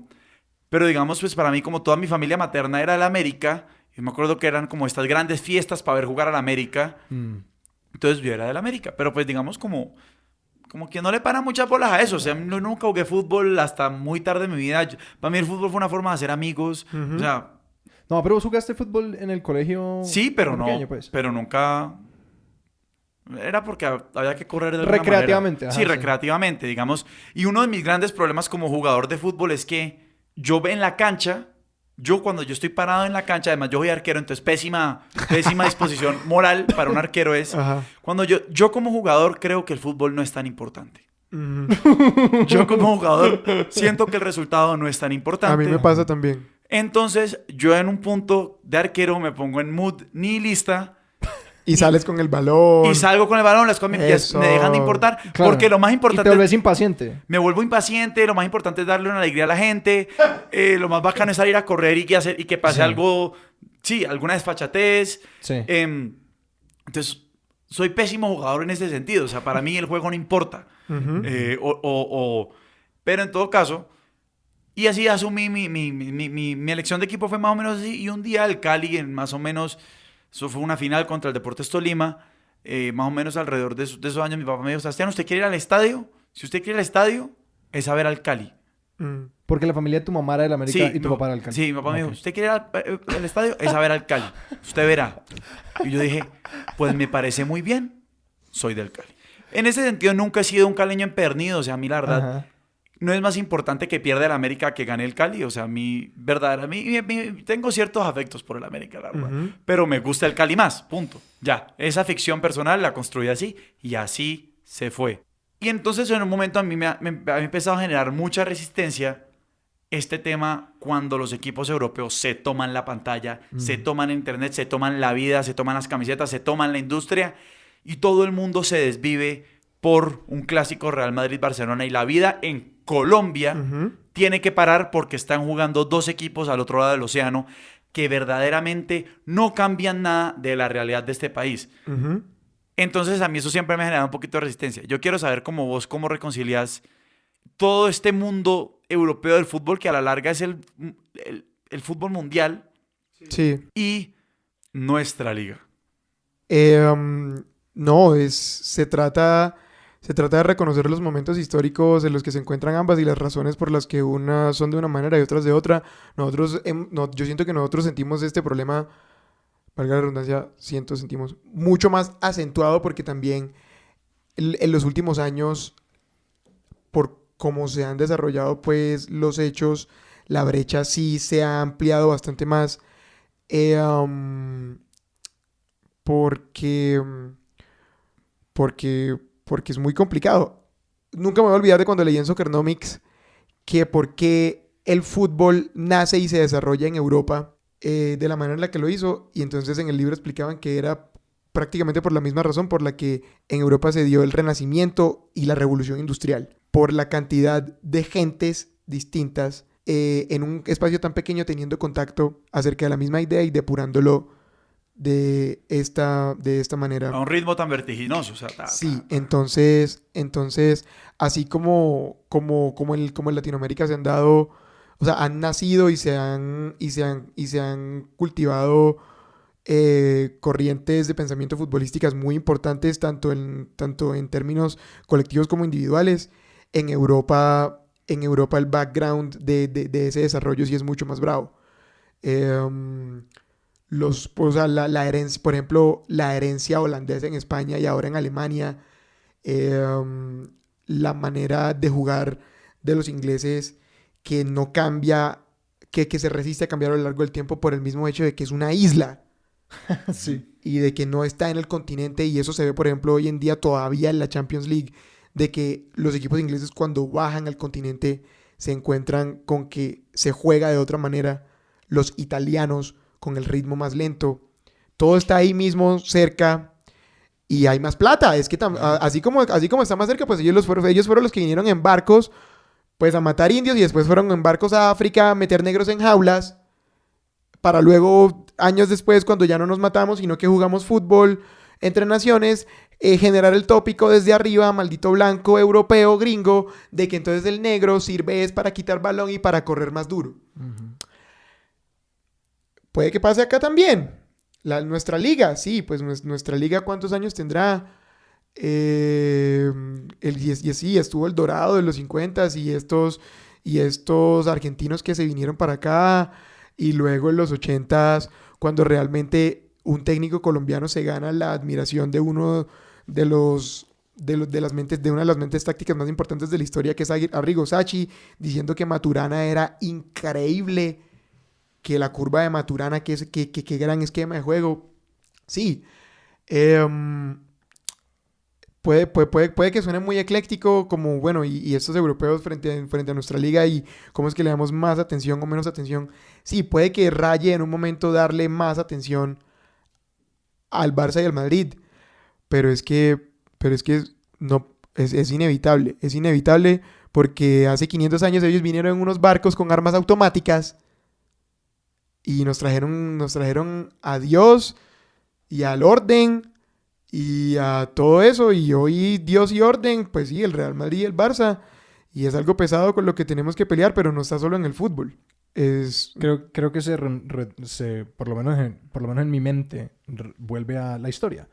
digamos, pues para mí, como toda mi familia materna era el América, y me acuerdo que eran como estas grandes fiestas para ver jugar al América. Entonces yo era del América. Pero pues digamos como que no le para muchas bolas a eso. O sea, yo nunca jugué fútbol hasta muy tarde en mi vida. Para mí el fútbol fue una forma de hacer amigos. O sea, No, pero vos jugaste fútbol en el colegio. sí, pero no. Pequeño, pues. Pero nunca... Era porque había que correr de alguna Recreativamente. manera. Ajá, Sí, recreativamente, digamos. Y uno de mis grandes problemas como jugador de fútbol es que yo en la cancha, cuando yo estoy parado en la cancha, además yo soy arquero, entonces pésima disposición moral para un arquero es... Ajá. Cuando yo como jugador creo que el fútbol no es tan importante. Yo como jugador siento que el resultado no es tan importante. A mí me pasa también. Entonces, yo en un punto de arquero me pongo en mood nihilista Y sales con el balón. y salgo con el balón, las cosas Eso. me dejan de importar. Claro. Porque lo más Y importante... te volvés impaciente. Me vuelvo impaciente, lo más importante es darle una alegría a la gente. Lo más bacano es salir a correr y que pase Sí. algo... Sí, alguna desfachatez. Sí. Entonces, soy pésimo jugador en ese sentido. O sea, para mí el juego no importa. Pero en todo caso... Y así asumí mi elección de equipo fue más o menos así. Y un día el Cali, más o menos, eso fue una final contra el Deportes Tolima, más o menos alrededor de esos años, mi papá me dijo, Sebastián, ¿usted quiere ir al estadio? Si usted quiere ir al estadio, es a ver al Cali. Porque la familia de tu mamá era del América y tu papá era del Cali. Sí, mi papá me dijo, ¿usted quiere ir al estadio? Es a ver al Cali. Usted verá. Y yo dije, pues me parece muy bien, soy del Cali. En ese sentido, nunca he sido un caleño empedernido. O sea, a mí la verdad... Ajá. No es más importante que pierda el América que gane el Cali. O sea, tengo ciertos afectos por el América, la verdad. Pero me gusta el Cali más, punto. Ya, esa ficción personal la construí así y así se fue. Y entonces en un momento a mí me ha empezado a generar mucha resistencia este tema cuando los equipos europeos se toman la pantalla, se toman internet, se toman la vida, se toman las camisetas, se toman la industria y todo el mundo se desvive por un clásico Real Madrid-Barcelona y la vida en Colombia tiene que parar porque están jugando dos equipos al otro lado del océano que verdaderamente no cambian nada de la realidad de este país. Entonces a mí eso siempre me ha generado un poquito de resistencia. Yo quiero saber cómo reconcilias todo este mundo europeo del fútbol que a la larga es el fútbol mundial Sí. y nuestra liga. No, se trata de reconocer los momentos históricos en los que se encuentran ambas y las razones por las que unas son de una manera y otras de otra. Yo siento que nosotros sentimos este problema, valga la redundancia, sentimos mucho más acentuado porque también en los últimos años, por cómo se han desarrollado pues los hechos, la brecha sí se ha ampliado bastante más. Porque es muy complicado. Nunca me voy a olvidar de cuando leí en Soccernomics que por qué el fútbol nace y se desarrolla en Europa de la manera en la que lo hizo. Y entonces en el libro explicaban que era prácticamente por la misma razón por la que en Europa se dio el Renacimiento y la Revolución Industrial. Por la cantidad de gentes distintas en un espacio tan pequeño teniendo contacto acerca de la misma idea y depurándolo de esta manera. A un ritmo tan vertiginoso. O sea, Sí, entonces así como en Latinoamérica se han dado, o sea, han nacido y se han cultivado corrientes de pensamiento futbolísticas muy importantes, tanto en términos colectivos como individuales. en Europa el background de ese desarrollo sí es mucho más bravo. O sea, la herencia, por ejemplo, la herencia holandesa en España y ahora en Alemania, la manera de jugar de los ingleses que no cambia, que se resiste a cambiar a lo largo del tiempo por el mismo hecho de que es una isla. Sí. Y de que no está en el continente, y eso se ve, por ejemplo, hoy en día todavía en la Champions League, de que los equipos ingleses cuando bajan al continente se encuentran con que se juega de otra manera, los italianos con el ritmo más lento, todo está ahí mismo cerca y hay más plata. Es que así como está más cerca, pues ellos fueron los que vinieron en barcos pues a matar indios y después fueron en barcos a África a meter negros en jaulas para luego, años después, cuando ya no nos matamos, sino que jugamos fútbol entre naciones, generar el tópico desde arriba, maldito blanco, europeo, gringo, de que entonces el negro sirve es para quitar balón y para correr más duro. Uh-huh. Puede que pase acá también. Nuestra liga, sí, pues nuestra liga, ¿cuántos años tendrá? Sí, estuvo el dorado de los 50s y estos argentinos que se vinieron para acá, y luego en los 80s, cuando realmente un técnico colombiano se gana la admiración de uno de las mentes, de una de las mentes tácticas más importantes de la historia, que es Arrigo Sacchi, diciendo que Maturana era increíble, que la curva de Maturana, que gran esquema de juego. Sí, puede que suene muy ecléctico, como, bueno, y estos europeos frente a nuestra liga, y cómo es que le damos más atención o menos atención. Sí, puede que raye en un momento darle más atención al Barça y al Madrid, pero es que no, es inevitable, porque hace 500 años ellos vinieron en unos barcos con armas automáticas y nos trajeron a Dios y al orden y a todo eso, y hoy Dios y orden, pues sí, el Real Madrid y el Barça, y es algo pesado con lo que tenemos que pelear, pero no está solo en el fútbol. Creo que por lo menos en mi mente, vuelve a la historia.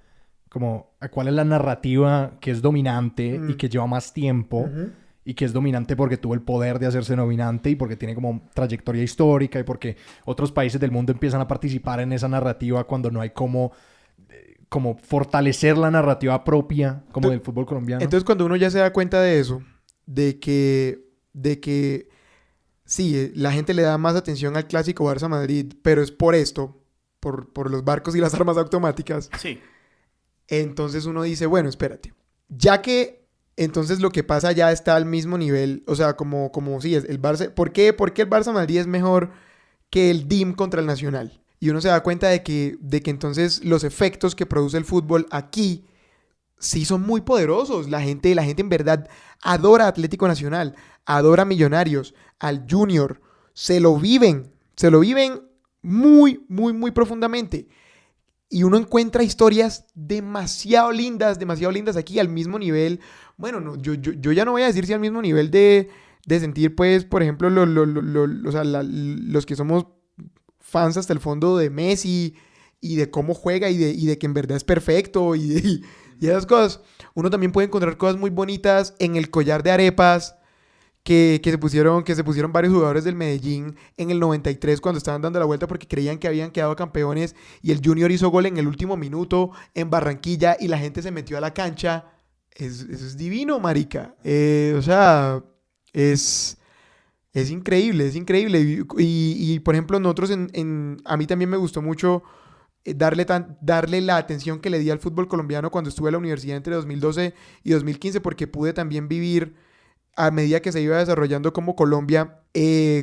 Como a cuál es la narrativa que es dominante y que lleva más tiempo, y que es dominante porque tuvo el poder de hacerse dominante y porque tiene como trayectoria histórica y porque otros países del mundo empiezan a participar en esa narrativa cuando no hay como fortalecer la narrativa propia como del fútbol colombiano. Entonces, cuando uno ya se da cuenta de eso, de que sí, la gente le da más atención al clásico Barça-Madrid, pero es por esto, por los barcos y las armas automáticas. Sí. Entonces uno dice, bueno, espérate, ya que entonces lo que pasa ya está al mismo nivel, o sea, como sí, el Barça, ¿por qué el Barça-Madrid es mejor que el DIM contra el Nacional? Y uno se da cuenta de que entonces los efectos que produce el fútbol aquí sí son muy poderosos. La gente en verdad adora Atlético Nacional, adora Millonarios, al Junior, se lo viven muy, muy, muy profundamente. Y uno encuentra historias demasiado lindas aquí, al mismo nivel. Bueno, no, yo ya no voy a decir si al mismo nivel de sentir, pues, por ejemplo, los que somos fans hasta el fondo de Messi y de cómo juega y de que en verdad es perfecto y esas cosas. Uno también puede encontrar cosas muy bonitas en el collar de arepas que se pusieron varios jugadores del Medellín en el 93 cuando estaban dando la vuelta porque creían que habían quedado campeones, y el Junior hizo gol en el último minuto en Barranquilla y la gente se metió a la cancha. Eso es divino, marica. O sea, es increíble, es increíble. Y por ejemplo, nosotros a mí también me gustó mucho darle la atención que le di al fútbol colombiano cuando estuve en la universidad entre 2012 y 2015, porque pude también vivir, a medida que se iba desarrollando como Colombia,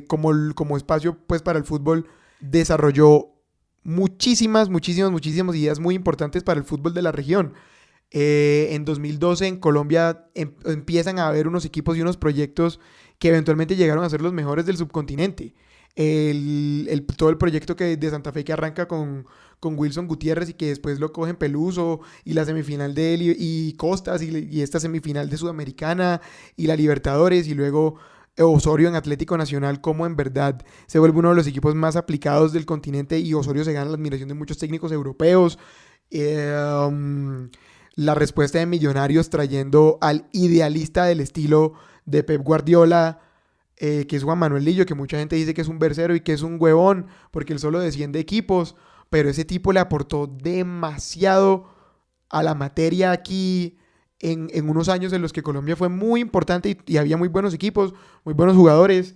como espacio pues para el fútbol, desarrolló muchísimas ideas muy importantes para el fútbol de la región. En 2012 en Colombia empiezan a haber unos equipos y unos proyectos que eventualmente llegaron a ser los mejores del subcontinente. Todo el proyecto de Santa Fe, que arranca con Wilson Gutiérrez y que después lo cogen Peluso, y la semifinal de él y Costas, y esta semifinal de Sudamericana y la Libertadores, y luego Osorio en Atlético Nacional, como en verdad se vuelve uno de los equipos más aplicados del continente, y Osorio se gana la admiración de muchos técnicos europeos. la respuesta de Millonarios trayendo al idealista del estilo de Pep Guardiola, que es Juan Manuel Lillo, que mucha gente dice que es un bercero y que es un huevón porque él solo desciende equipos, pero ese tipo le aportó demasiado a la materia aquí en unos años en los que Colombia fue muy importante y había muy buenos equipos, muy buenos jugadores,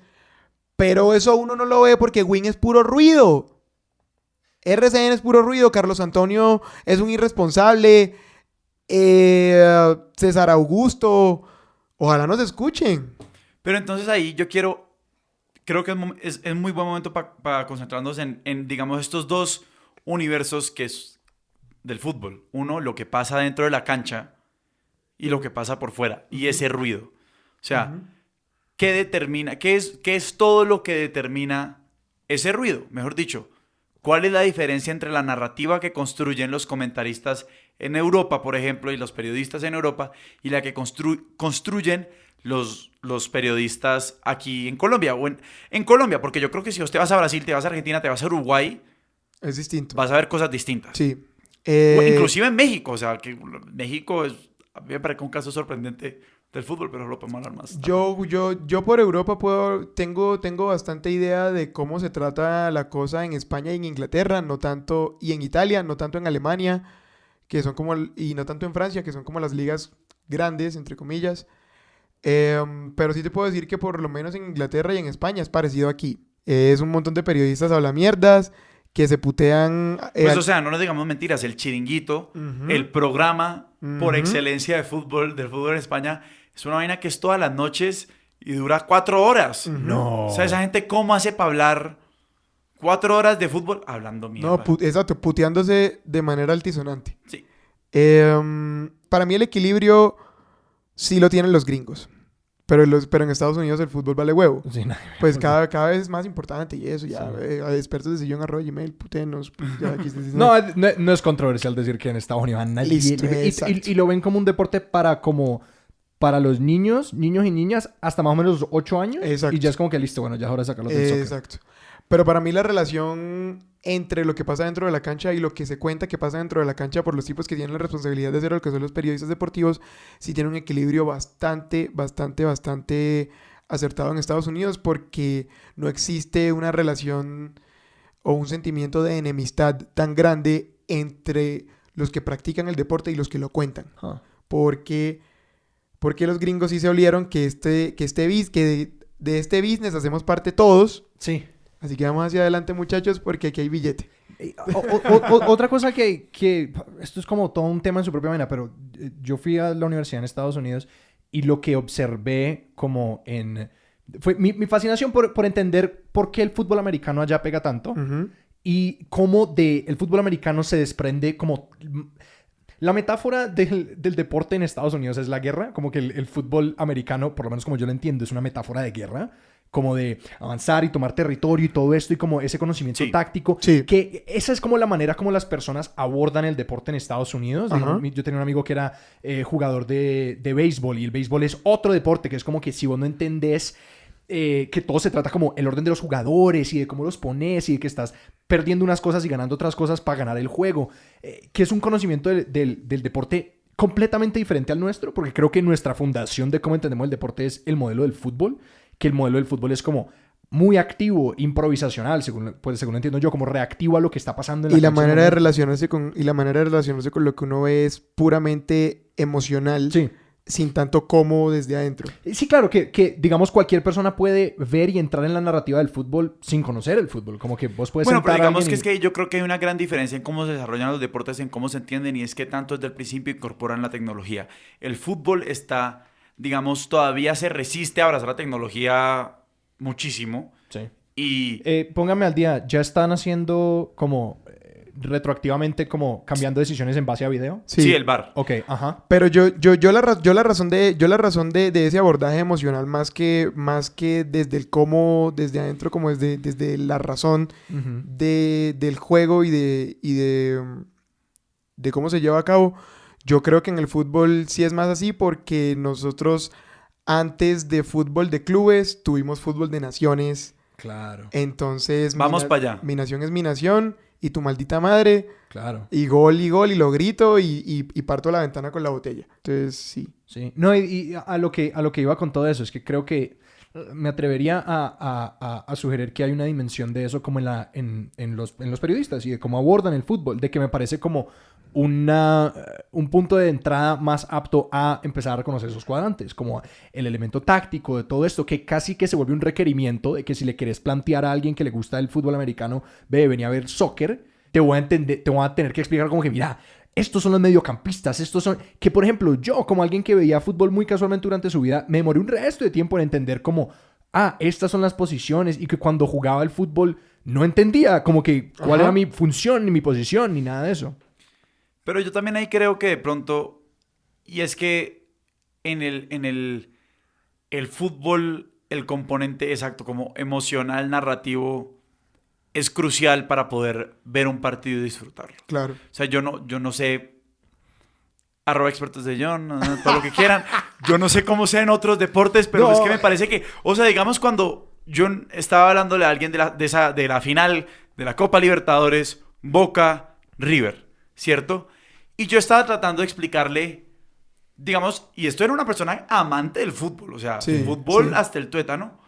pero eso uno no lo ve porque Win es puro ruido. RCN es puro ruido, Carlos Antonio es un irresponsable, César Augusto, ojalá nos escuchen. Pero entonces ahí yo creo que es muy buen momento para concentrarnos en, digamos, estos dos universos que es del fútbol. Uno, lo que pasa dentro de la cancha y lo que pasa por fuera. Y ese ruido. O sea, ¿qué determina? ¿Qué es todo lo que determina ese ruido? Mejor dicho, ¿cuál es la diferencia entre la narrativa que construyen los comentaristas en Europa, por ejemplo, y los periodistas en Europa, y la que construyen los periodistas aquí en Colombia? O en Colombia, porque yo creo que si usted vas a Brasil, te vas a Argentina, te vas a Uruguay, es distinto. vas a ver cosas distintas. Sí. Inclusive en México, o sea, que México es, a mí me parece un caso sorprendente del fútbol, pero lo podemos hablar más. Yo por Europa tengo bastante idea de cómo se trata la cosa en España y en Inglaterra, no tanto, y en Italia, no tanto en Alemania, que son como, y no tanto en Francia, que son como las ligas grandes, entre comillas. Pero sí te puedo decir que por lo menos en Inglaterra y en España es parecido aquí. Es un montón de periodistas hablamierdas que se putean. Pues, o sea, no nos digamos mentiras. El Chiringuito, el programa por excelencia del fútbol en España, es una vaina que es todas las noches y dura 4 horas. No. O sea, esa gente, ¿cómo hace para hablar 4 horas de fútbol hablando mierda? No, exacto, puteándose de manera altisonante. Sí. Para mí el equilibrio sí lo tienen los gringos. Pero en Estados Unidos el fútbol vale huevo. Sí, no. Pues cada vez es más importante y eso, ya. Sí. Expertos de sillón@gmail, putenos. Pues, ya, aquí no es controversial decir que en Estados Unidos van listo, y lo ven como un deporte para los niños y niñas hasta más o menos los 8 años. Exacto. Y ya es como que listo, bueno, ya es hora de sacarlo del soccer. Exacto. Pero para mí la relación entre lo que pasa dentro de la cancha y lo que se cuenta que pasa dentro de la cancha por los tipos que tienen la responsabilidad de hacer lo que son los periodistas deportivos, sí tiene un equilibrio bastante acertado en Estados Unidos, porque no existe una relación o un sentimiento de enemistad tan grande entre los que practican el deporte y los que lo cuentan. Porque los gringos sí se olieron que de este business hacemos parte todos. Sí. Así que vamos hacia adelante, muchachos, porque aquí hay billete. Otra cosa que esto es como todo un tema en su propia manera, pero yo fui a la universidad en Estados Unidos y lo que observé fue mi fascinación por entender por qué el fútbol americano allá pega tanto y cómo el fútbol americano se desprende como... La metáfora del deporte en Estados Unidos es la guerra, como que el fútbol americano, por lo menos como yo lo entiendo, es una metáfora de guerra, como de avanzar y tomar territorio y todo esto y como ese conocimiento táctico. Sí. Que esa es como la manera como las personas abordan el deporte en Estados Unidos. Digamos, yo tenía un amigo que era jugador de béisbol y el béisbol es otro deporte que es como que si vos no entendés que todo se trata como el orden de los jugadores y de cómo los pones y de que estás perdiendo unas cosas y ganando otras cosas para ganar el juego, que es un conocimiento del deporte completamente diferente al nuestro, porque creo que nuestra fundación de cómo entendemos el deporte es el modelo del fútbol, que el modelo del fútbol es como muy activo, improvisacional, según entiendo yo, como reactivo a lo que está pasando en la cancha. Y la manera de relacionarse con lo que uno ve es puramente emocional. Sí. Sin tanto como desde adentro. Sí, claro, que digamos cualquier persona puede ver y entrar en la narrativa del fútbol sin conocer el fútbol. Como que vos puedes pero digamos que es que yo creo que hay una gran diferencia en cómo se desarrollan los deportes, en cómo se entienden, y es que tanto desde el principio incorporan la tecnología. El fútbol está, digamos, todavía se resiste a abrazar la tecnología muchísimo. Sí. Y... póngame al día, ¿ya están haciendo como... retroactivamente como cambiando decisiones en base a video? Sí, el VAR. Ok, ajá. Pero yo la razón de ese abordaje emocional más que desde el cómo, desde adentro, como desde la razón del juego y de cómo se lleva a cabo, yo creo que en el fútbol sí es más así, porque nosotros antes de fútbol de clubes tuvimos fútbol de naciones. Claro. Entonces vamos para allá. Mi nación es mi nación. y tu maldita madre, Claro. y gol, y lo grito, y parto la ventana con la botella. Entonces, sí. Sí. No, y a lo que iba con todo eso es que creo que me atrevería a sugerir que hay una dimensión de eso como en los periodistas y de cómo abordan el fútbol, de que me parece como un punto de entrada más apto a empezar a reconocer esos cuadrantes, como el elemento táctico de todo esto, que casi que se vuelve un requerimiento de que si le querés plantear a alguien que le gusta el fútbol americano, venía a ver soccer, te voy a tener que explicar como que, mira, estos son los mediocampistas, estos son... Que, por ejemplo, yo, como alguien que veía fútbol muy casualmente durante su vida, me demoré un resto de tiempo en entender como, estas son las posiciones, y que cuando jugaba el fútbol no entendía como que cuál Ajá. era mi función, ni mi posición, ni nada de eso. Pero yo también ahí creo que de pronto, y es que en el fútbol, el componente exacto, como emocional, narrativo, es crucial para poder ver un partido y disfrutarlo. Claro. O sea, yo no sé, @expertos de John, todo lo que quieran. Yo no sé cómo sea en otros deportes, pero No. es que me parece que, o sea, digamos cuando yo estaba hablándole a alguien de la final de la Copa Libertadores, Boca, River, ¿cierto? Y yo estaba tratando de explicarle, digamos, y esto era una persona amante del fútbol, o sea, Sí, fútbol sí. hasta el tuétano,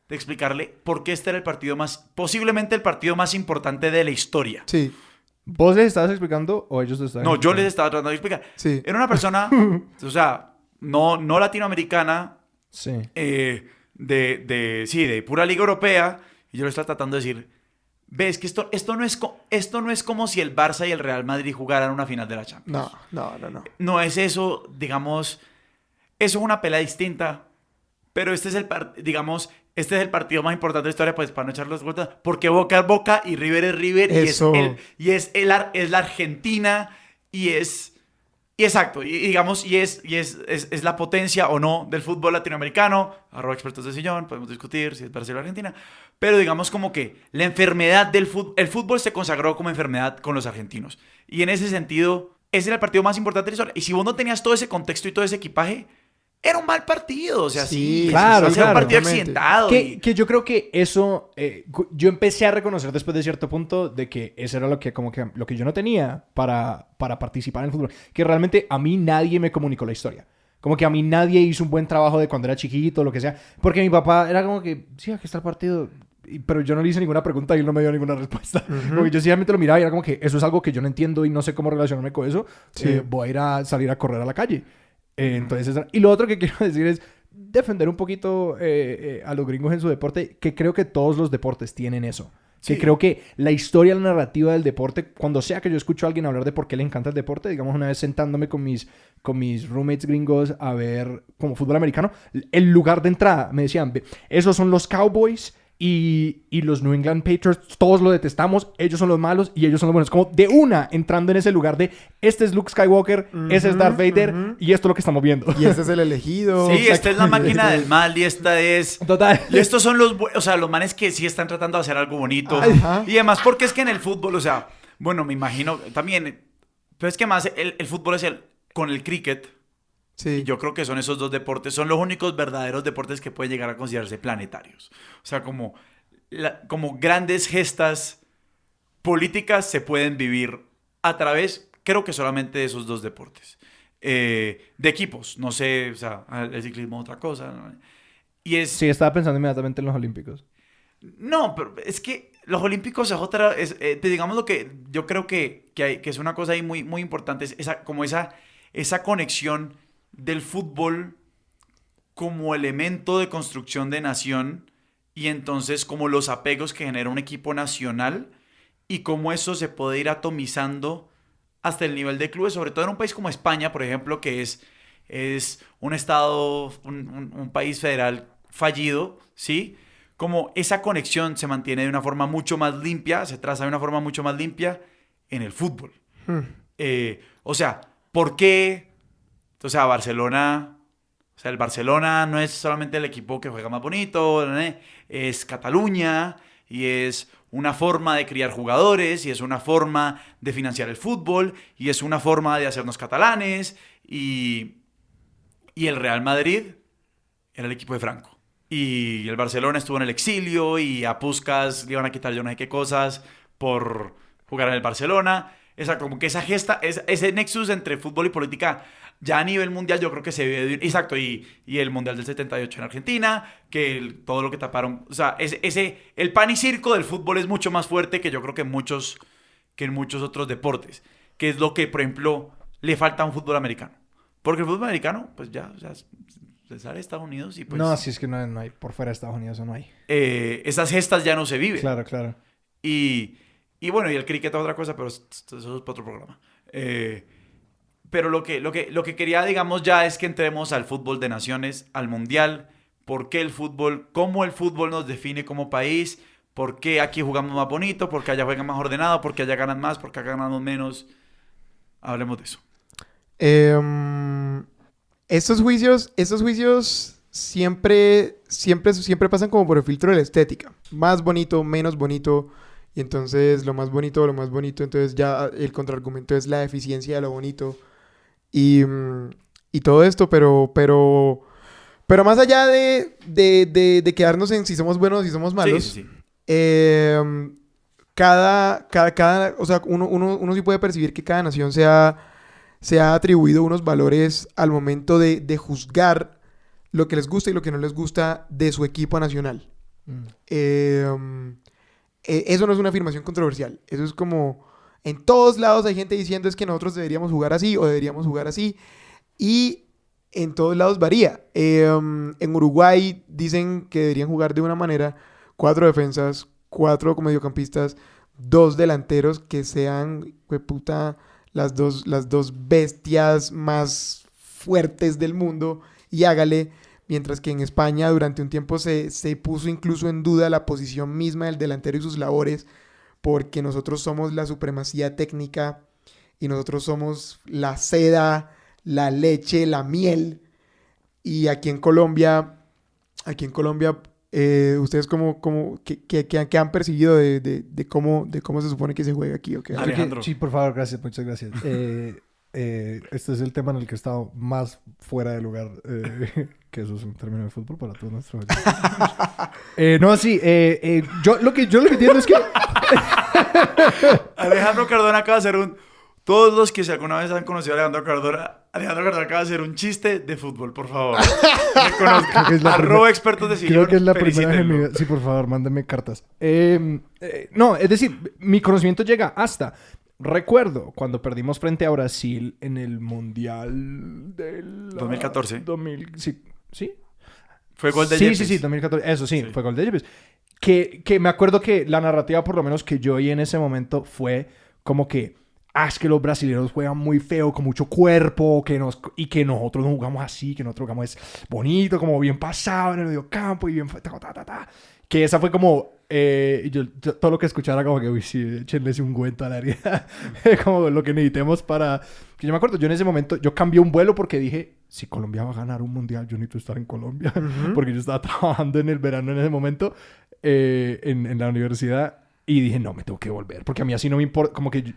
de explicarle por qué este era el partido posiblemente el partido más importante de la historia. Sí, ¿Vos les estabas explicando o ellos te estaban No, yo explicando? les estaba tratando de explicar. sí. Era una persona, o sea, no latinoamericana, Sí. de pura liga europea, y yo le estaba tratando de decir, ves que esto no es como si el Barça y el Real Madrid jugaran una final de la Champions. No. No es eso, digamos, eso es una pelea distinta, pero este es el partido más importante de la historia, pues para no echarlos vueltas, porque Boca es Boca y River es River Eso. y es la Argentina y exacto, y digamos, es la potencia o no del fútbol latinoamericano, @expertos de sillón, podemos discutir si es Brasil o Argentina, pero digamos como que la enfermedad del fútbol, el fútbol se consagró como enfermedad con los argentinos, y en ese sentido, ese era el partido más importante de la historia, y si vos no tenías todo ese contexto y todo ese equipaje, era un mal partido, o sea, sí, claro, va a ser claro. un partido Totalmente. accidentado. Que yo creo que eso, yo empecé a reconocer después de cierto punto de que eso era lo que yo no tenía para participar en el fútbol. Que realmente a mí nadie me comunicó la historia. Como que a mí nadie hizo un buen trabajo de cuando era chiquito, lo que sea. Porque mi papá era como que, sí, aquí está el partido. Pero yo no le hice ninguna pregunta y él no me dio ninguna respuesta. Porque yo simplemente lo miraba y era como que eso es algo que yo no entiendo y no sé cómo relacionarme con eso. Sí. Voy a ir a salir a correr a la calle. Entonces, y lo otro que quiero decir es defender un poquito a los gringos en su deporte, que creo que todos los deportes tienen eso. Que Sí. creo que la historia, la narrativa del deporte, cuando sea que yo escucho a alguien hablar de por qué le encanta el deporte, digamos una vez sentándome con mis roommates gringos a ver como fútbol americano, el lugar de entrada, me decían, esos son los Cowboys y los New England Patriots, todos lo detestamos, ellos son los malos y ellos son los buenos. Como de una, entrando en ese lugar de, este es Luke Skywalker, ese es Darth Vader y esto es lo que estamos viendo. Y este es el elegido. Sí, esta es la máquina del mal y esta es... Total. Y estos son o sea, los manes que sí están tratando de hacer algo bonito. Ajá. Y además, porque es que en el fútbol, o sea, bueno, me imagino también, pero es que más el fútbol es con el cricket, Sí. yo creo que son esos dos deportes, son los únicos verdaderos deportes que pueden llegar a considerarse planetarios. O sea, como grandes gestas políticas se pueden vivir a través, creo que solamente de esos dos deportes. De equipos, no sé, o sea, el ciclismo otra cosa, ¿no? Y es... Sí, estaba pensando inmediatamente en los Olímpicos. No, pero es que los Olímpicos es otra... digamos lo que yo creo que es una cosa ahí muy, muy importante, es esa conexión del fútbol como elemento de construcción de nación y entonces como los apegos que genera un equipo nacional y cómo eso se puede ir atomizando hasta el nivel de clubes, sobre todo en un país como España, por ejemplo, que es un estado, un país federal fallido, ¿sí? Como esa conexión se mantiene de una forma mucho más limpia, se traza de una forma mucho más limpia en el fútbol. O sea, ¿por qué? O sea, el Barcelona no es solamente el equipo que juega más bonito, ¿no? Es Cataluña y es una forma de criar jugadores y es una forma de financiar el fútbol y es una forma de hacernos catalanes y el Real Madrid era el equipo de Franco. Y el Barcelona estuvo en el exilio y a Puskás le iban a quitar yo no sé qué cosas por jugar en el Barcelona. Como que esa gesta, ese nexus entre fútbol y política ya a nivel mundial yo creo que se ve. Exacto, y el Mundial del 78 en Argentina, que todo lo que taparon. O sea, el pan y circo del fútbol es mucho más fuerte que yo creo que en muchos otros deportes. Que es lo que, por ejemplo, le falta a un fútbol americano. Porque el fútbol americano, pues ya, o sea, se sale de Estados Unidos y pues... No, si es que no hay, por fuera de Estados Unidos no hay. Esas gestas ya no se viven. Claro. Y bueno, y el cricket es otra cosa, pero eso es para otro programa. Pero lo que quería, digamos, ya es que entremos al fútbol de naciones, al mundial. ¿Por qué el fútbol? ¿Cómo el fútbol nos define como país? ¿Por qué aquí jugamos más bonito? ¿Por qué allá juegan más ordenado? ¿Por qué allá ganan más? ¿Por qué acá ganamos menos? Hablemos de eso. Estos juicios siempre pasan como por el filtro de la estética. Más bonito, menos bonito. Y entonces lo más bonito, entonces ya el contraargumento es la deficiencia de lo bonito. Y todo esto, pero más allá de quedarnos en si somos buenos o si somos malos, Sí. o sea, uno sí puede percibir que cada nación se ha atribuido unos valores al momento de juzgar lo que les gusta y lo que no les gusta de su equipo nacional. Eso no es una afirmación controversial. Eso es como... En todos lados hay gente diciendo es que nosotros deberíamos jugar así o deberíamos jugar así. Y en todos lados varía. En Uruguay dicen que deberían jugar de una manera. 4 defensas, 4 mediocampistas, 2 delanteros que sean, puta, las dos bestias más fuertes del mundo. Y hágale... Mientras que en España durante un tiempo se puso incluso en duda la posición misma del delantero y sus labores, porque nosotros somos la supremacía técnica y nosotros somos la seda, la leche, la miel. Y aquí en Colombia, ustedes ¿qué han percibido de cómo se supone que se juega aquí? ¿Okay? Alejandro. Sí, por favor, gracias, muchas gracias. Este es el tema en el que he estado más fuera de lugar, que eso es un término de fútbol para todos nuestros no, sí, yo lo que entiendo es que Alejandro Cardona acaba de hacer todos los que alguna vez han conocido a Alejandro Cardona acaba de hacer un chiste de fútbol, por favor. @ expertos de sillón. Creo que es la primera vez en mi vida. Sí, por favor, mándenme cartas. No, es decir, mi conocimiento llega hasta... Recuerdo cuando perdimos frente a Brasil en el Mundial del... 2014. ¿Sí? Fue gol de Yepes. Sí, 2014. Eso sí, fue gol de Yepes. Que me acuerdo que la narrativa, por lo menos que yo oí en ese momento, fue como que... es que los brasileños juegan muy feo, con mucho cuerpo, y que nosotros no jugamos así, que nosotros jugamos bonito, como bien pasado en el medio campo y bien... Que esa fue como... yo todo lo que escuchara como que, uy, sí, échenles un cuento a la herida. Como lo que necesitemos para... Que yo me acuerdo, yo en ese momento, yo cambié un vuelo porque dije, si Colombia va a ganar un mundial, yo necesito estar en Colombia. Porque yo estaba trabajando en el verano en ese momento, en la universidad, y dije, no, me tengo que volver. Porque a mí así no me importa, como que...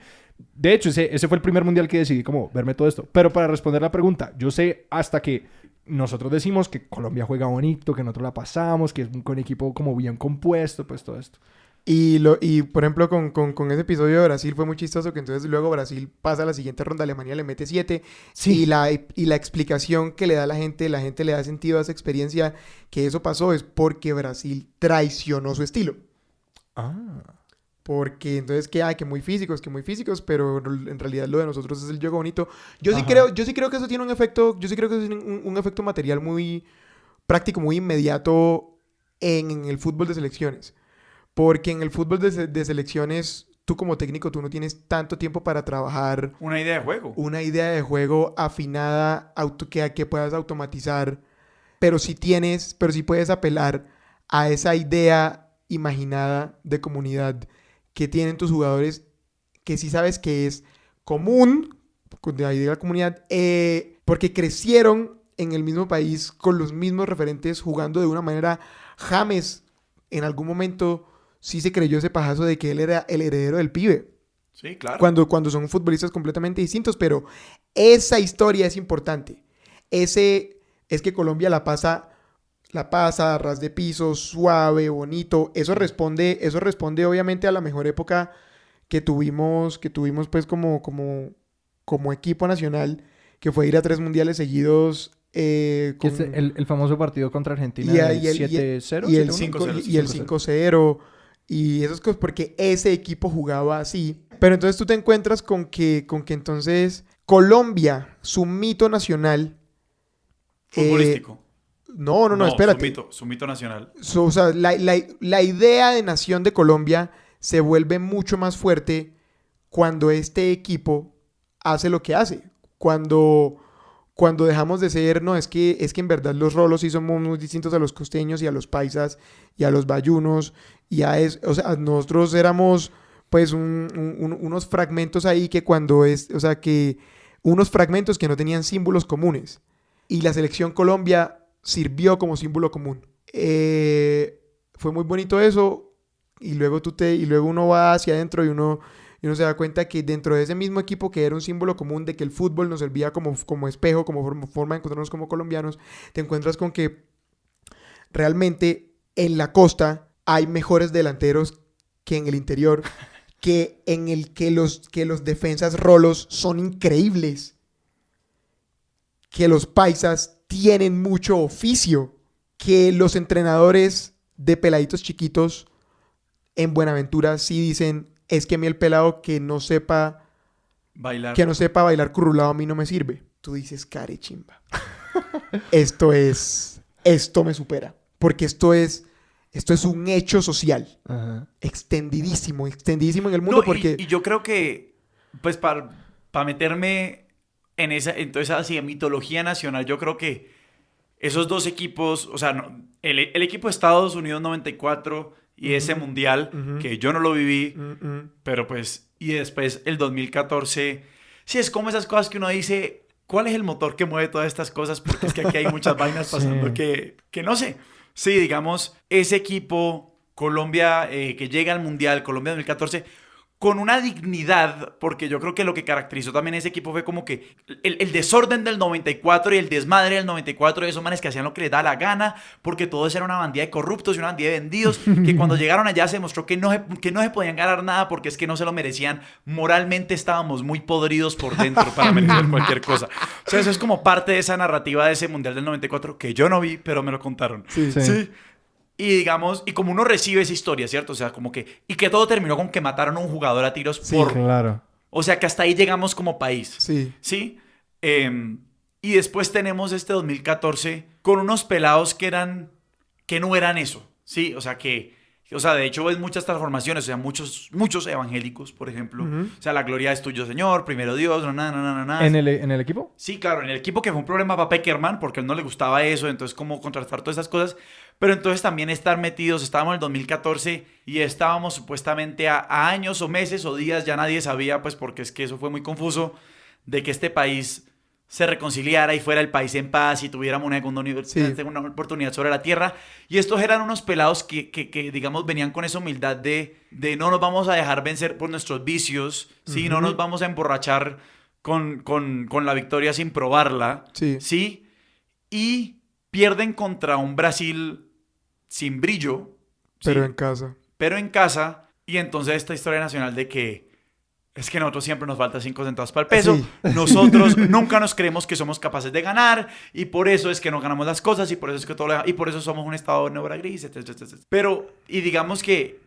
De hecho, ese fue el primer mundial que decidí como verme todo esto. Pero para responder la pregunta, yo sé hasta que nosotros decimos que Colombia juega bonito, que nosotros la pasamos, que es un equipo como bien compuesto, pues todo esto. Y por ejemplo, con ese episodio de Brasil fue muy chistoso, que entonces luego Brasil pasa a la siguiente ronda, Alemania le mete 7. Sí. Y la explicación que le da la gente le da sentido a esa experiencia, que eso pasó es porque Brasil traicionó su estilo. Porque entonces que muy físicos, pero en realidad lo de nosotros es el juego bonito. Yo sí creo que eso tiene un efecto, un efecto material muy práctico, muy inmediato en el fútbol de selecciones. Porque en el fútbol de selecciones, tú como técnico, tú no tienes tanto tiempo para trabajar una idea de juego afinada, que puedas automatizar, pero sí puedes apelar a esa idea imaginada de comunidad que tienen tus jugadores, que sí sabes que es común, de la idea de la comunidad, porque crecieron en el mismo país con los mismos referentes jugando de una manera. James en algún momento sí se creyó ese pajazo de que él era el heredero del pibe. Sí, claro. Cuando son futbolistas completamente distintos, pero esa historia es importante. Es que Colombia la pasa a ras de piso, suave, bonito. Eso responde obviamente a la mejor época que tuvimos pues como equipo nacional, que fue ir a 3 mundiales seguidos. El famoso partido contra Argentina, y el el 7-0. y el 5-0, 5-0 y esas cosas, porque ese equipo jugaba así. Pero entonces tú te encuentras con que entonces Colombia, su mito nacional... Futbolístico. No, espérate. Su mito nacional. O sea, la idea de nación de Colombia se vuelve mucho más fuerte cuando este equipo hace lo que hace. Cuando dejamos de ser, no, es que en verdad los rolos sí somos muy distintos a los costeños y a los paisas y a los bayunos o sea, nosotros éramos pues unos fragmentos ahí que unos fragmentos que no tenían símbolos comunes, y la selección Colombia sirvió como símbolo común. Fue muy bonito eso, y luego uno va hacia adentro y uno se da cuenta que dentro de ese mismo equipo, que era un símbolo común de que el fútbol nos servía como espejo, como forma de encontrarnos como colombianos, te encuentras con que realmente en la costa hay mejores delanteros que en el interior, que en el que los defensas rolos son increíbles, que los paisas tienen mucho oficio, que los entrenadores de peladitos chiquitos en Buenaventura sí dicen: es que a mí el pelado que no sepa bailar currulado a mí no me sirve. Tú dices: care chimba. Esto me supera. Porque esto es un hecho social. Ajá. Extendidísimo en el mundo. No, porque... y yo creo que, pues, para meterme en esa así, mitología nacional, yo creo que esos dos equipos, o sea, el equipo de Estados Unidos 94 y ese mundial, que yo no lo viví, pero pues, y después el 2014, sí, es como esas cosas que uno dice: ¿cuál es el motor que mueve todas estas cosas? Porque es que aquí hay muchas vainas pasando que no sé. Sí, digamos, ese equipo, Colombia, que llega al mundial, Colombia 2014, con una dignidad, porque yo creo que lo que caracterizó también ese equipo fue como que el desorden del 94 y el desmadre del 94 de esos manes que hacían lo que les da la gana, porque todos eran una bandilla de corruptos y una bandilla de vendidos, que cuando llegaron allá se demostró que no se podían ganar nada, porque es que no se lo merecían. Moralmente estábamos muy podridos por dentro para merecer cualquier cosa. O sea, eso es como parte de esa narrativa de ese mundial del 94 que yo no vi, pero me lo contaron. Sí. Y digamos, y como uno recibe esa historia, ¿cierto? O sea, como que... Y que todo terminó con que mataron a un jugador a tiros por... Claro. O sea, que hasta ahí llegamos como país. Sí. ¿Sí? Y después tenemos este 2014 con unos pelados que no eran eso. ¿Sí? O sea, de hecho ves muchas transformaciones. O sea, muchos evangélicos, por ejemplo. O sea, la gloria es tuyo, Señor. Primero Dios. ¿En el equipo? Sí, claro. En el equipo, que fue un problema para Peckerman, porque a él no le gustaba eso. Entonces, cómo contrastar todas esas cosas. Pero entonces también estábamos en el 2014 y estábamos supuestamente a años o meses o días, ya nadie sabía, pues porque es que eso fue muy confuso, de que este país se reconciliara y fuera el país en paz y tuviéramos una oportunidad sobre la tierra. Y estos eran unos pelados que digamos, venían con esa humildad de no nos vamos a dejar vencer por nuestros vicios, ¿sí? No nos vamos a emborrachar con la victoria sin probarla, ¿sí? Y pierden contra un Brasil sin brillo. Pero ¿sí? en casa. Y entonces esta historia nacional de que es que nosotros siempre nos falta 5 centavos para el peso. Sí. Nosotros nunca nos creemos que somos capaces de ganar. Y por eso es que no ganamos las cosas. Y por eso es que y por eso somos un estado de obra gris, etc. Pero, y digamos que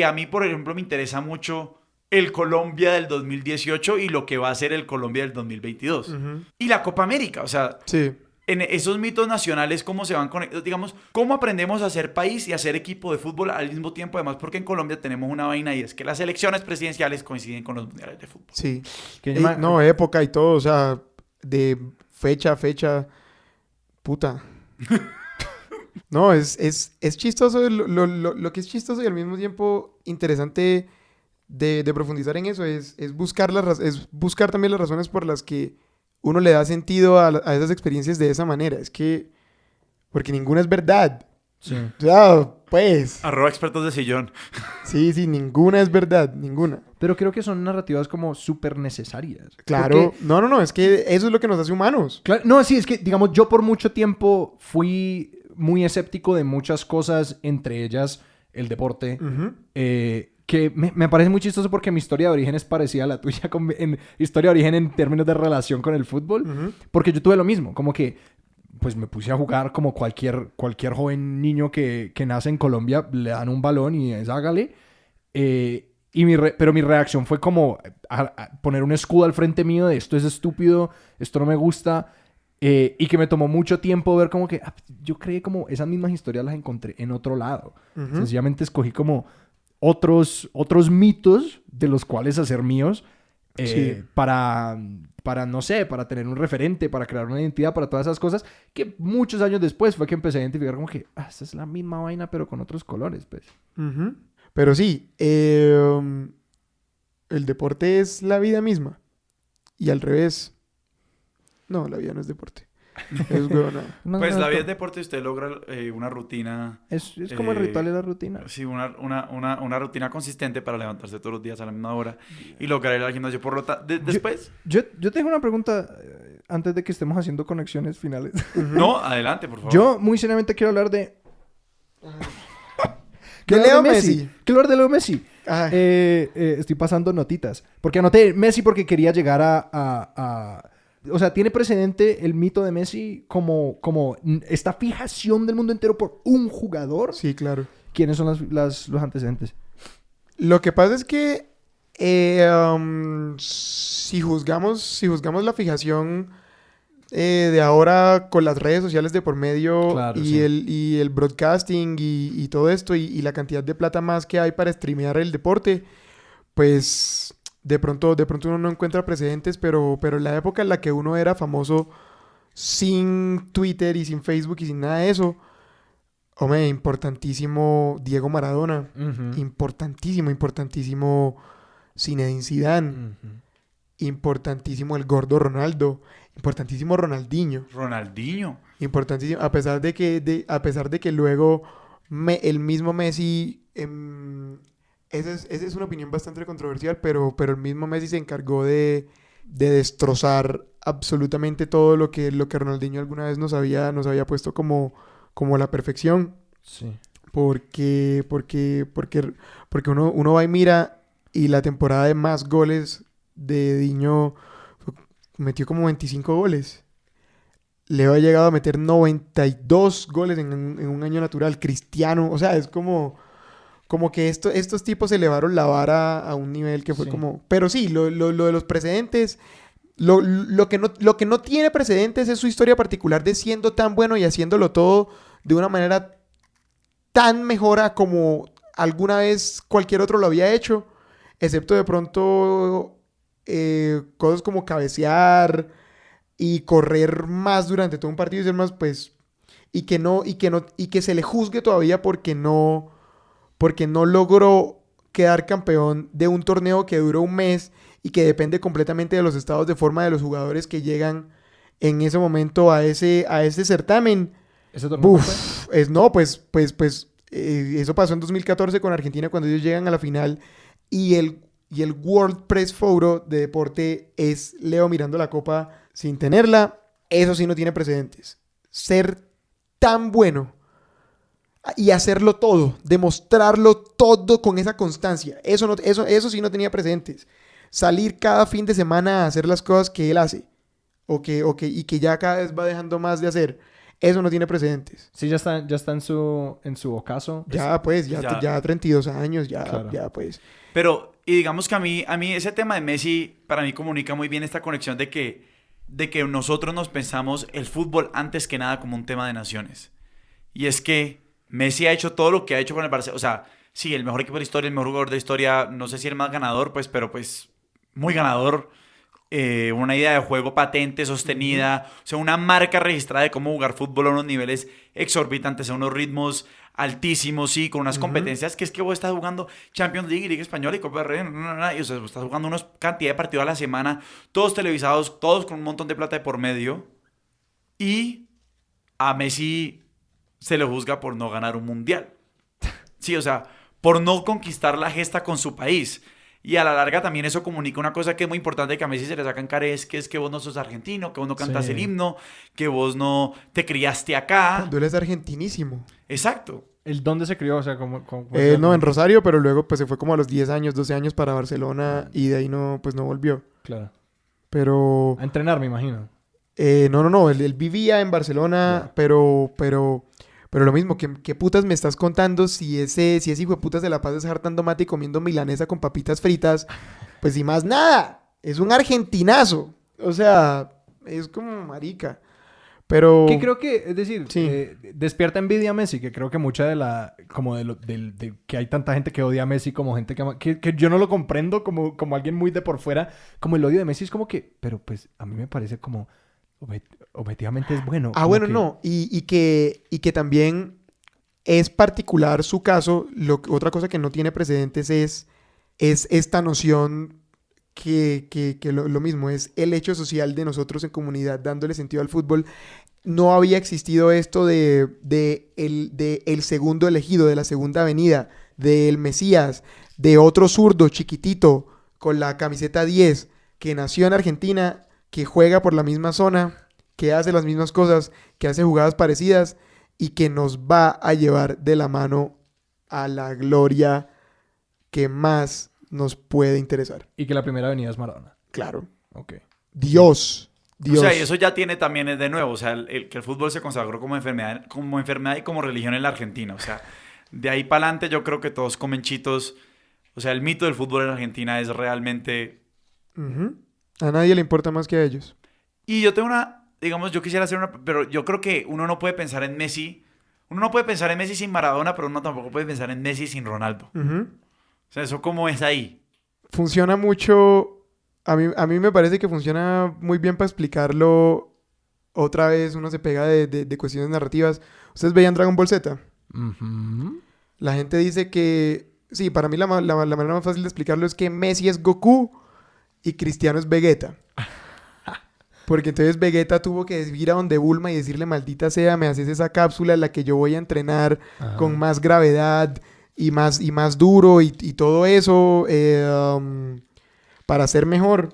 a mí, por ejemplo, me interesa mucho el Colombia del 2018 y lo que va a ser el Colombia del 2022. Y la Copa América, o sea... Sí. En esos mitos nacionales, cómo se van conectando, digamos, cómo aprendemos a ser país y a ser equipo de fútbol al mismo tiempo, además, porque en Colombia tenemos una vaina y es que las elecciones presidenciales coinciden con los mundiales de fútbol. Sí. ¿Qué No, época y todo, o sea, de fecha, puta. No, es chistoso, lo que es chistoso y al mismo tiempo interesante de profundizar en eso es buscar también las razones por las que uno le da sentido a esas experiencias de esa manera. Es que... Porque ninguna es verdad. Sí. O sea, pues... @expertos de sillón. Sí, ninguna es verdad. Ninguna. Pero creo que son narrativas como súper necesarias. Claro. Porque... No. Es que eso es lo que nos hace humanos. Claro, no, sí, es que, digamos, yo por mucho tiempo fui muy escéptico de muchas cosas, entre ellas el deporte. que me parece muy chistoso porque mi historia de origen es parecida a la tuya, en historia de origen en términos de relación con el fútbol, porque yo tuve lo mismo, como que pues me puse a jugar como cualquier joven niño que nace en Colombia, le dan un balón y es hágale, pero mi reacción fue como a poner un escudo al frente mío de esto es estúpido, esto no me gusta, y que me tomó mucho tiempo ver como que yo creí como esas mismas historias las encontré en otro lado. Sencillamente escogí como otros mitos de los cuales hacer míos para, no sé, para tener un referente, para crear una identidad, para todas esas cosas que muchos años después fue que empecé a identificar como que esta es la misma vaina pero con otros colores, pues. Pero sí, el deporte es la vida misma y al revés. No, la vida no es deporte. Es huevonada. Pues la vida es deporte y usted logra una rutina. Es como el ritual de la rutina. Sí, una rutina consistente para levantarse todos los días a la misma hora y lograr ir al gimnasio. Por lo tanto, después. Yo tengo una pregunta antes de que estemos haciendo conexiones finales. No, adelante, por favor. Yo muy seriamente quiero hablar de. ¿De Leo Messi? Quiero hablar de Leo Messi. Estoy pasando notitas. Porque anoté Messi porque quería llegar a o sea, tiene precedente el mito de Messi como esta fijación del mundo entero por un jugador. Sí, claro. ¿Quiénes son los antecedentes? Lo que pasa es que si juzgamos la fijación de ahora con las redes sociales de por medio, claro, y, sí. el broadcasting y todo esto y la cantidad de plata más que hay para streamear el deporte, pues de pronto uno no encuentra precedentes, pero en la época en la que uno era famoso sin Twitter y sin Facebook y sin nada de eso, hombre, importantísimo Diego Maradona, importantísimo Zinedine Zidane, importantísimo el gordo Ronaldo, importantísimo Ronaldinho, importantísimo, a pesar de que luego el mismo Messi, esa es una opinión bastante controversial, pero el mismo Messi se encargó de destrozar absolutamente todo lo que Ronaldinho alguna vez nos había puesto como la perfección. Sí. Porque uno va y mira y la temporada de más goles de Diño metió como 25 goles. Leo ha llegado a meter 92 goles en un año natural. Cristiano, o sea, es como que estos tipos elevaron la vara a un nivel que fue como... Pero sí, lo de los precedentes... Lo que no tiene precedentes es su historia particular de siendo tan bueno y haciéndolo todo de una manera tan mejora como alguna vez cualquier otro lo había hecho, excepto de pronto cosas como cabecear y correr más durante todo un partido y ser más, pues, y que se le juzgue todavía porque no logró quedar campeón de un torneo que duró un mes y que depende completamente de los estados de forma de los jugadores que llegan en ese momento a ese certamen. ¿Ese torneo eso pasó en 2014 con Argentina cuando ellos llegan a la final y el World Press Photo de deporte es Leo mirando la copa sin tenerla. Eso sí no tiene precedentes. Ser tan bueno y hacerlo todo, demostrarlo todo con esa constancia. Eso sí no tenía precedentes. Salir cada fin de semana a hacer las cosas que él hace y que ya cada vez va dejando más de hacer. Eso no tiene precedentes. Sí, ya está en su ocaso. Ya 32 años, claro. Ya pues. Pero, y digamos que a mí ese tema de Messi, para mí comunica muy bien esta conexión de que nosotros nos pensamos el fútbol antes que nada como un tema de naciones. Y es que Messi ha hecho todo lo que ha hecho con el Barcelona. O sea, sí, el mejor equipo de la historia, el mejor jugador de la historia, no sé si el más ganador, pues, pero pues muy ganador. Una idea de juego patente, sostenida, o sea, una marca registrada de cómo jugar fútbol a unos niveles exorbitantes, a unos ritmos altísimos, sí, con unas competencias que es que vos estás jugando Champions League, Liga Española y Copa del Rey, y, o sea, vos estás jugando una cantidad de partidos a la semana, todos televisados, todos con un montón de plata de por medio, y a Messi se le juzga por no ganar un mundial. Sí, o sea, por no conquistar la gesta con su país. Y a la larga también eso comunica una cosa que es muy importante que a Messi se le sacan cara, es que vos no sos argentino, que vos no cantas el himno, que vos no te criaste acá. Cuando él es argentinísimo. Exacto. ¿El dónde se crió? O sea, ¿cómo No, en Rosario, pero luego pues se fue como a los 10 años, 12 años para Barcelona y de ahí no, pues no volvió. Claro. Pero... A entrenar, me imagino. No. Él vivía en Barcelona, Ya. pero lo mismo, ¿qué putas me estás contando si ese hijo de puta se la pasa deshartando mate y comiendo milanesa con papitas fritas? Pues y más nada, es un argentinazo. O sea, es como marica. Pero... Que creo que, es decir, Sí. despierta envidia a Messi, que creo que mucha de la, como de que hay tanta gente que odia a Messi como gente que ama, que yo no lo comprendo como alguien muy de por fuera, como el odio de Messi es como que, pero pues a mí me parece como, objetivamente es bueno. Ah, como bueno, que- no. Y que también es particular su caso. Otra cosa que no tiene precedentes es esta noción que lo mismo es el hecho social de nosotros en comunidad dándole sentido al fútbol. No había existido esto de el segundo elegido, de la segunda avenida, del Mesías, de otro zurdo chiquitito con la camiseta 10 que nació en Argentina, que juega por la misma zona, que hace las mismas cosas, que hace jugadas parecidas y que nos va a llevar de la mano a la gloria que más nos puede interesar. Y que la primera avenida es Maradona. Claro. Ok. Dios. O sea, y eso ya tiene también de nuevo, o sea, que el fútbol se consagró como enfermedad y como religión en la Argentina. O sea, de ahí para adelante yo creo que todos comen chitos. O sea, el mito del fútbol en Argentina es realmente... Ujú. A nadie le importa más que a ellos. Y yo tengo digamos, yo quisiera hacer pero yo creo que uno no puede pensar en Messi. Uno no puede pensar en Messi sin Maradona, pero uno tampoco puede pensar en Messi sin Ronaldo. Ujú. O sea, ¿eso cómo es ahí? Funciona mucho. A mí me parece que funciona muy bien para explicarlo. Otra vez uno se pega de cuestiones narrativas. ¿Ustedes veían Dragon Ball Z? Ujú. La gente dice que... Sí, para mí la manera más fácil de explicarlo es que Messi es Goku y Cristiano es Vegeta. Porque entonces Vegeta tuvo que ir a donde Bulma y decirle, maldita sea, me haces esa cápsula en la que yo voy a entrenar Ajá. con más gravedad y más duro y todo eso para ser mejor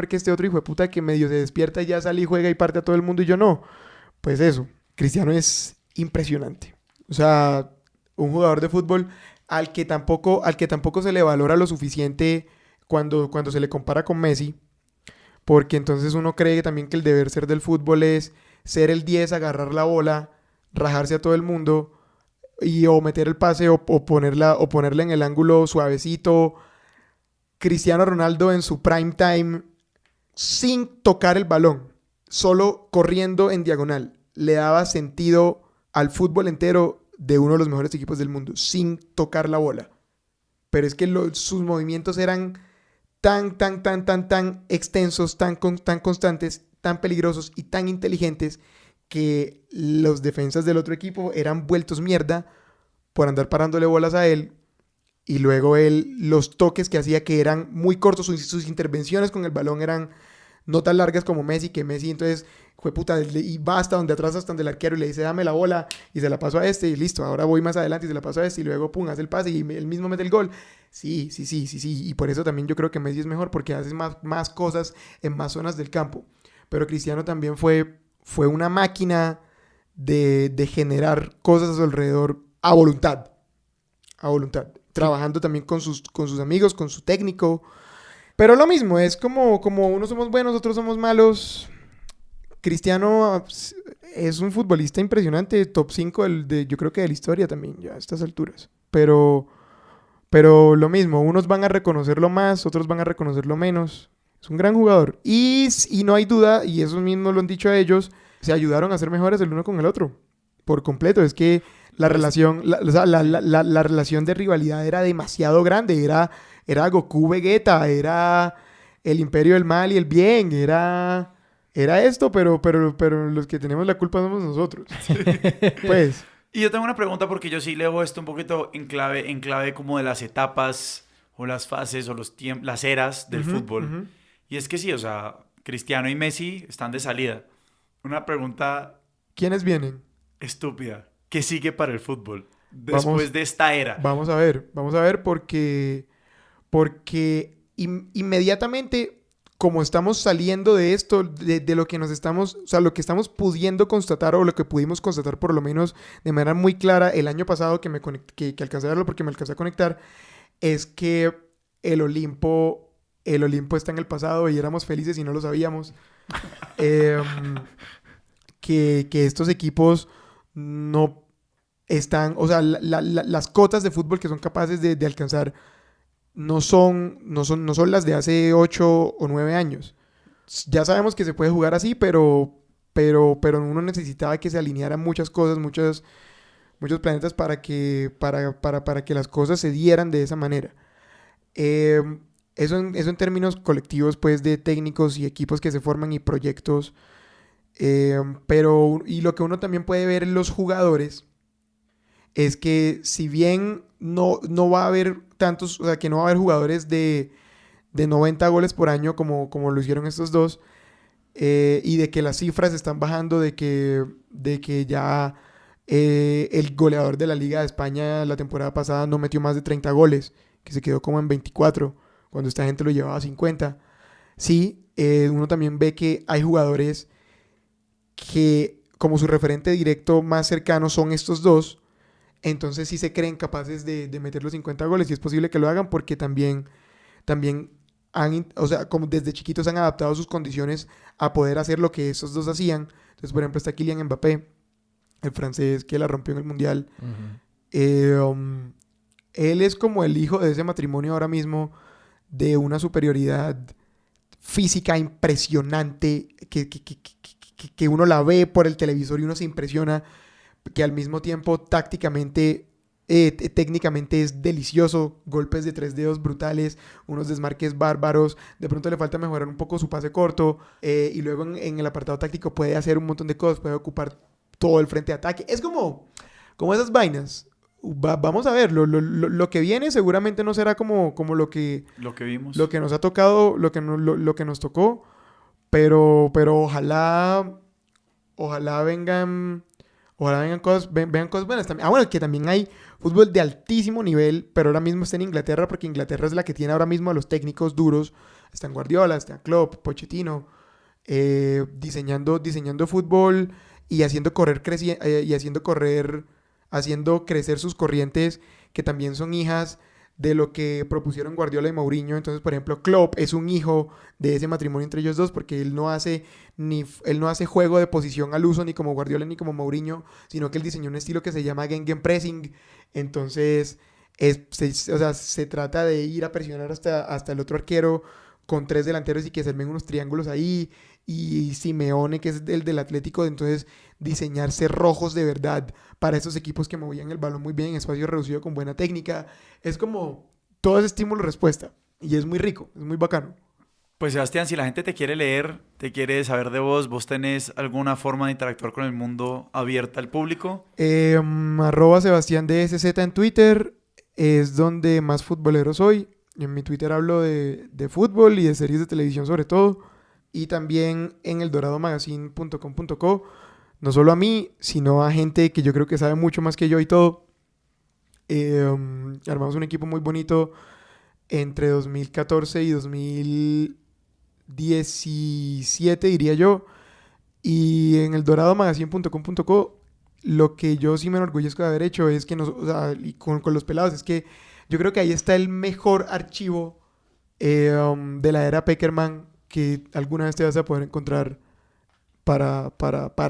que este otro hijo de puta que medio se despierta y ya sale y juega y parte a todo el mundo y yo no. Pues eso, Cristiano es impresionante. O sea, un jugador de fútbol al que tampoco se le valora lo suficiente cuando se le compara con Messi. Porque entonces uno cree también que el deber ser del fútbol es ser el 10, agarrar la bola, rajarse a todo el mundo y o meter el pase o ponerla en el ángulo suavecito. Cristiano Ronaldo en su prime time sin tocar el balón, solo corriendo en diagonal, le daba sentido al fútbol entero de uno de los mejores equipos del mundo, sin tocar la bola. Pero es que sus movimientos eran tan extensos, tan constantes, tan peligrosos y tan inteligentes que los defensas del otro equipo eran vueltos mierda por andar parándole bolas a él. Y luego los toques que hacía que eran muy cortos, sus intervenciones con el balón eran no tan largas como Messi, que Messi entonces fue puta y va hasta donde atrás, hasta donde el arquero y le dice dame la bola y se la paso a este y listo, ahora voy más adelante y se la paso a este y luego pum, hace el pase y él mismo mete el gol. Sí, y por eso también yo creo que Messi es mejor porque hace más cosas en más zonas del campo. Pero Cristiano también fue una máquina de generar cosas a su alrededor a voluntad. Trabajando también con sus amigos, con su técnico. Pero lo mismo, es como unos somos buenos, otros somos malos. Cristiano es un futbolista impresionante, top 5 yo creo que de la historia también, ya a estas alturas. Pero lo mismo, unos van a reconocerlo más, otros van a reconocerlo menos. Es un gran jugador. Y no hay duda, y eso mismo lo han dicho a ellos, se ayudaron a ser mejores el uno con el otro. Por completo, es que la relación de rivalidad era demasiado grande. Era Goku Vegeta, era el imperio del mal y el bien, era esto, pero los que tenemos la culpa somos nosotros. Pues. Y yo tengo una pregunta porque yo sí leo esto un poquito en clave como de las etapas o las fases o las eras del fútbol. Uh-huh. Y es que sí, o sea, Cristiano y Messi están de salida. Una pregunta ¿Quiénes vienen? estúpida. ¿Qué sigue para el fútbol después de esta era? Vamos a ver porque inmediatamente como estamos saliendo de esto, de lo que nos estamos, o sea, lo que estamos pudiendo constatar o lo que pudimos constatar por lo menos de manera muy clara el año pasado que que alcancé a verlo porque me alcancé a conectar, es que el Olimpo está en el pasado y éramos felices y no lo sabíamos. Que estos equipos no están, o sea, las cotas de fútbol que son capaces de alcanzar no son las de hace 8 o 9 años. Ya sabemos que se puede jugar así, pero uno necesitaba que se alinearan muchas cosas, muchos planetas para que las cosas se dieran de esa manera. Eso en términos colectivos, pues, de técnicos y equipos que se forman y proyectos. Y lo que uno también puede ver en los jugadores es que si bien no va a haber tantos, o sea, que no va a haber jugadores de 90 goles por año como lo hicieron estos dos, y de que las cifras están bajando, de que ya el goleador de la Liga de España la temporada pasada no metió más de 30 goles, que se quedó como en 24, cuando esta gente lo llevaba a 50. Sí, uno también ve que hay jugadores que como su referente directo más cercano son estos dos, entonces sí se creen capaces de meter los 50 goles y es posible que lo hagan porque también o sea, como desde chiquitos han adaptado sus condiciones a poder hacer lo que esos dos hacían. Entonces, por ejemplo, está Kylian Mbappé, el francés que la rompió en el Mundial. Él es como el hijo de ese matrimonio ahora mismo, de una superioridad física impresionante que uno la ve por el televisor y uno se impresiona, que al mismo tiempo tácticamente, técnicamente es delicioso, golpes de 3 dedos brutales, unos desmarques bárbaros, de pronto le falta mejorar un poco su pase corto, y luego en el apartado táctico puede hacer un montón de cosas, puede ocupar todo el frente de ataque, es como esas vainas. Vamos a ver, lo que viene seguramente no será como lo que vimos, lo que nos ha tocado, lo que nos tocó, pero ojalá vengan cosas, vean cosas buenas también. Bueno, que también hay fútbol de altísimo nivel, pero ahora mismo está en Inglaterra, porque Inglaterra es la que tiene ahora mismo a los técnicos duros. Están Guardiola, está Klopp, Pochettino, diseñando fútbol y haciendo crecer sus corrientes, que también son hijas de lo que propusieron Guardiola y Mourinho. Entonces, por ejemplo, Klopp es un hijo de ese matrimonio entre ellos dos, porque él no hace juego de posición al uso ni como Guardiola ni como Mourinho, sino que él diseñó un estilo que se llama Gegenpressing. Entonces, se trata de ir a presionar hasta el otro arquero con 3 delanteros y que se armen unos triángulos ahí. Y Simeone, que es el del Atlético, entonces diseñar cerrojos de verdad para esos equipos que movían el balón muy bien en espacio reducido con buena técnica. Es como todo ese estímulo-respuesta y es muy rico, es muy bacano. Pues Sebastián, si la gente te quiere leer, te quiere saber de vos tenés alguna forma de interactuar con el mundo abierta al público. @SebastianDSZ en Twitter es donde más futbolero soy. En mi Twitter hablo de fútbol y de series de televisión sobre todo. Y también en eldoradomagazine.com.co, no solo a mí, sino a gente que yo creo que sabe mucho más que yo y todo. Armamos un equipo muy bonito entre 2014 y 2017, diría yo. Y en eldoradomagazine.com.co, lo que yo sí me enorgullezco de haber hecho es que, y con los pelados, es que yo creo que ahí está el mejor archivo de la era Pekerman que alguna vez te vas a poder encontrar para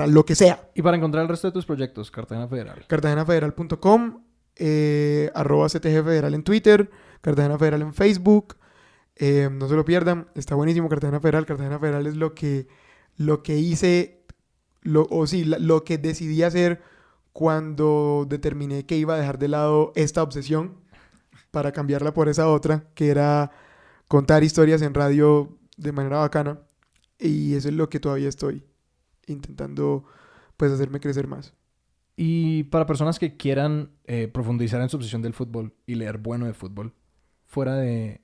lo que sea. Y para encontrar el resto de tus proyectos, Cartagena Federal. cartagenafederal.com, @CTG Federal en Twitter, Cartagena Federal en Facebook. No se lo pierdan, está buenísimo Cartagena Federal. Cartagena Federal es lo que hice, lo que decidí hacer cuando determiné que iba a dejar de lado esta obsesión para cambiarla por esa otra, que era contar historias en radio de manera bacana, y eso es lo que todavía estoy intentando, pues, hacerme crecer más. Y para personas que quieran profundizar en su obsesión del fútbol y leer bueno de fútbol, fuera del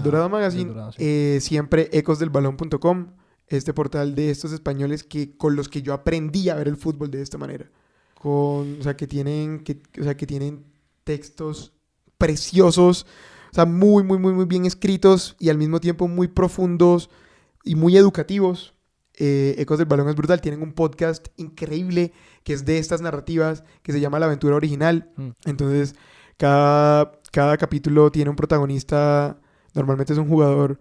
Dorado Magazine, sí. Siempre ecosdelbalón.com, este portal de estos españoles con los que yo aprendí a ver el fútbol de esta manera. Que tienen textos preciosos, O sea, muy, muy, muy, muy bien escritos y al mismo tiempo muy profundos y muy educativos. Ecos del Balón es brutal. Tienen un podcast increíble que es de estas narrativas que se llama La Aventura Original. Entonces, cada capítulo tiene un protagonista, normalmente es un jugador,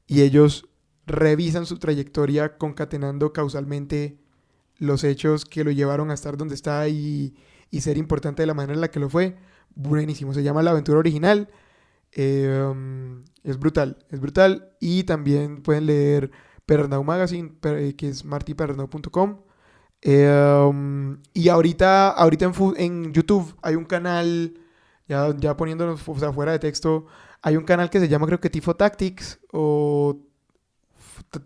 y ellos revisan su trayectoria concatenando causalmente los hechos que lo llevaron a estar donde está y ser importante de la manera en la que lo fue. Buenísimo. Se llama La Aventura Original. Es brutal. Y también pueden leer Pernau Magazine, que es martipernau.com. Y ahorita en YouTube hay un canal, ya poniéndonos, o sea, fuera de texto, hay un canal que se llama, creo que Tifo Tactics o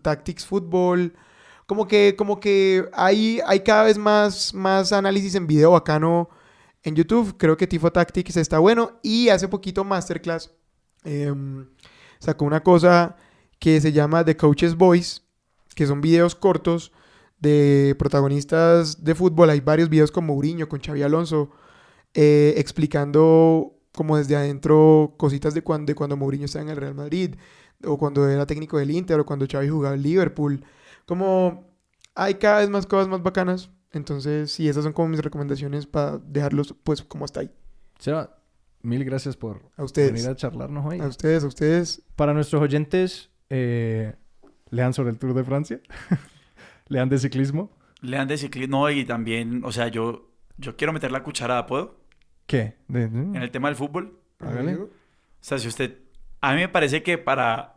Tactics Football. Como que hay cada vez más análisis en video bacano en YouTube. Creo que Tifo Tactics está bueno. Y hace poquito Masterclass sacó una cosa que se llama The Coach's Voice, que son videos cortos de protagonistas de fútbol. Hay varios videos con Mourinho, con Xabi Alonso, explicando como desde adentro cositas de cuando Mourinho estaba en el Real Madrid, o cuando era técnico del Inter, o cuando Xavi jugaba en Liverpool. Como hay cada vez más cosas más bacanas. Entonces, sí, esas son como mis recomendaciones para dejarlos pues como hasta ahí. Seba, mil gracias por A ustedes. venir a charlarnos hoy. A ustedes. Para nuestros oyentes, lean sobre el Tour de Francia. Lean de ciclismo. Lean de ciclismo y también, o sea, yo quiero meter la cucharada, ¿puedo? ¿Qué? En el tema del fútbol. Hágale. O sea, si usted... A mí me parece que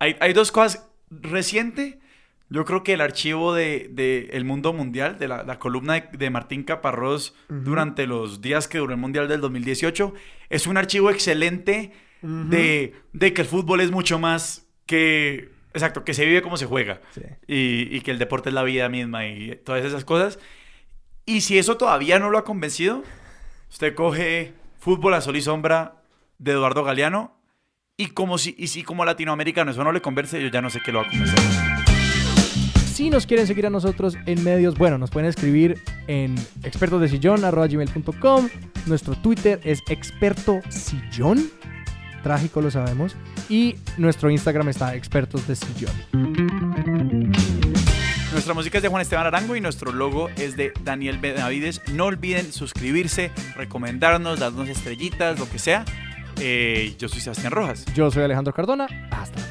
hay dos cosas. Reciente, yo creo que el archivo de El Mundo Mundial, de la columna de Martín Caparrós durante los días que duró el Mundial del 2018, es un archivo excelente de que el fútbol es mucho más que... Exacto, que se vive como se juega. Sí. Y que el deporte es la vida misma y todas esas cosas. Y si eso todavía no lo ha convencido, usted coge Fútbol a Sol y Sombra de Eduardo Galeano y si como latinoamericano eso no le convence, yo ya no sé qué lo va a convencer. Si nos quieren seguir a nosotros en medios, bueno, nos pueden escribir en expertosdesillon@gmail.com. Nuestro Twitter es expertosillón. Trágico, lo sabemos. Y nuestro Instagram está Expertos de Sillón. Nuestra música es de Juan Esteban Arango y nuestro logo es de Daniel Benavides. No olviden suscribirse, recomendarnos, darnos estrellitas, lo que sea. Yo soy Sebastián Rojas. Yo soy Alejandro Cardona. Hasta la próxima.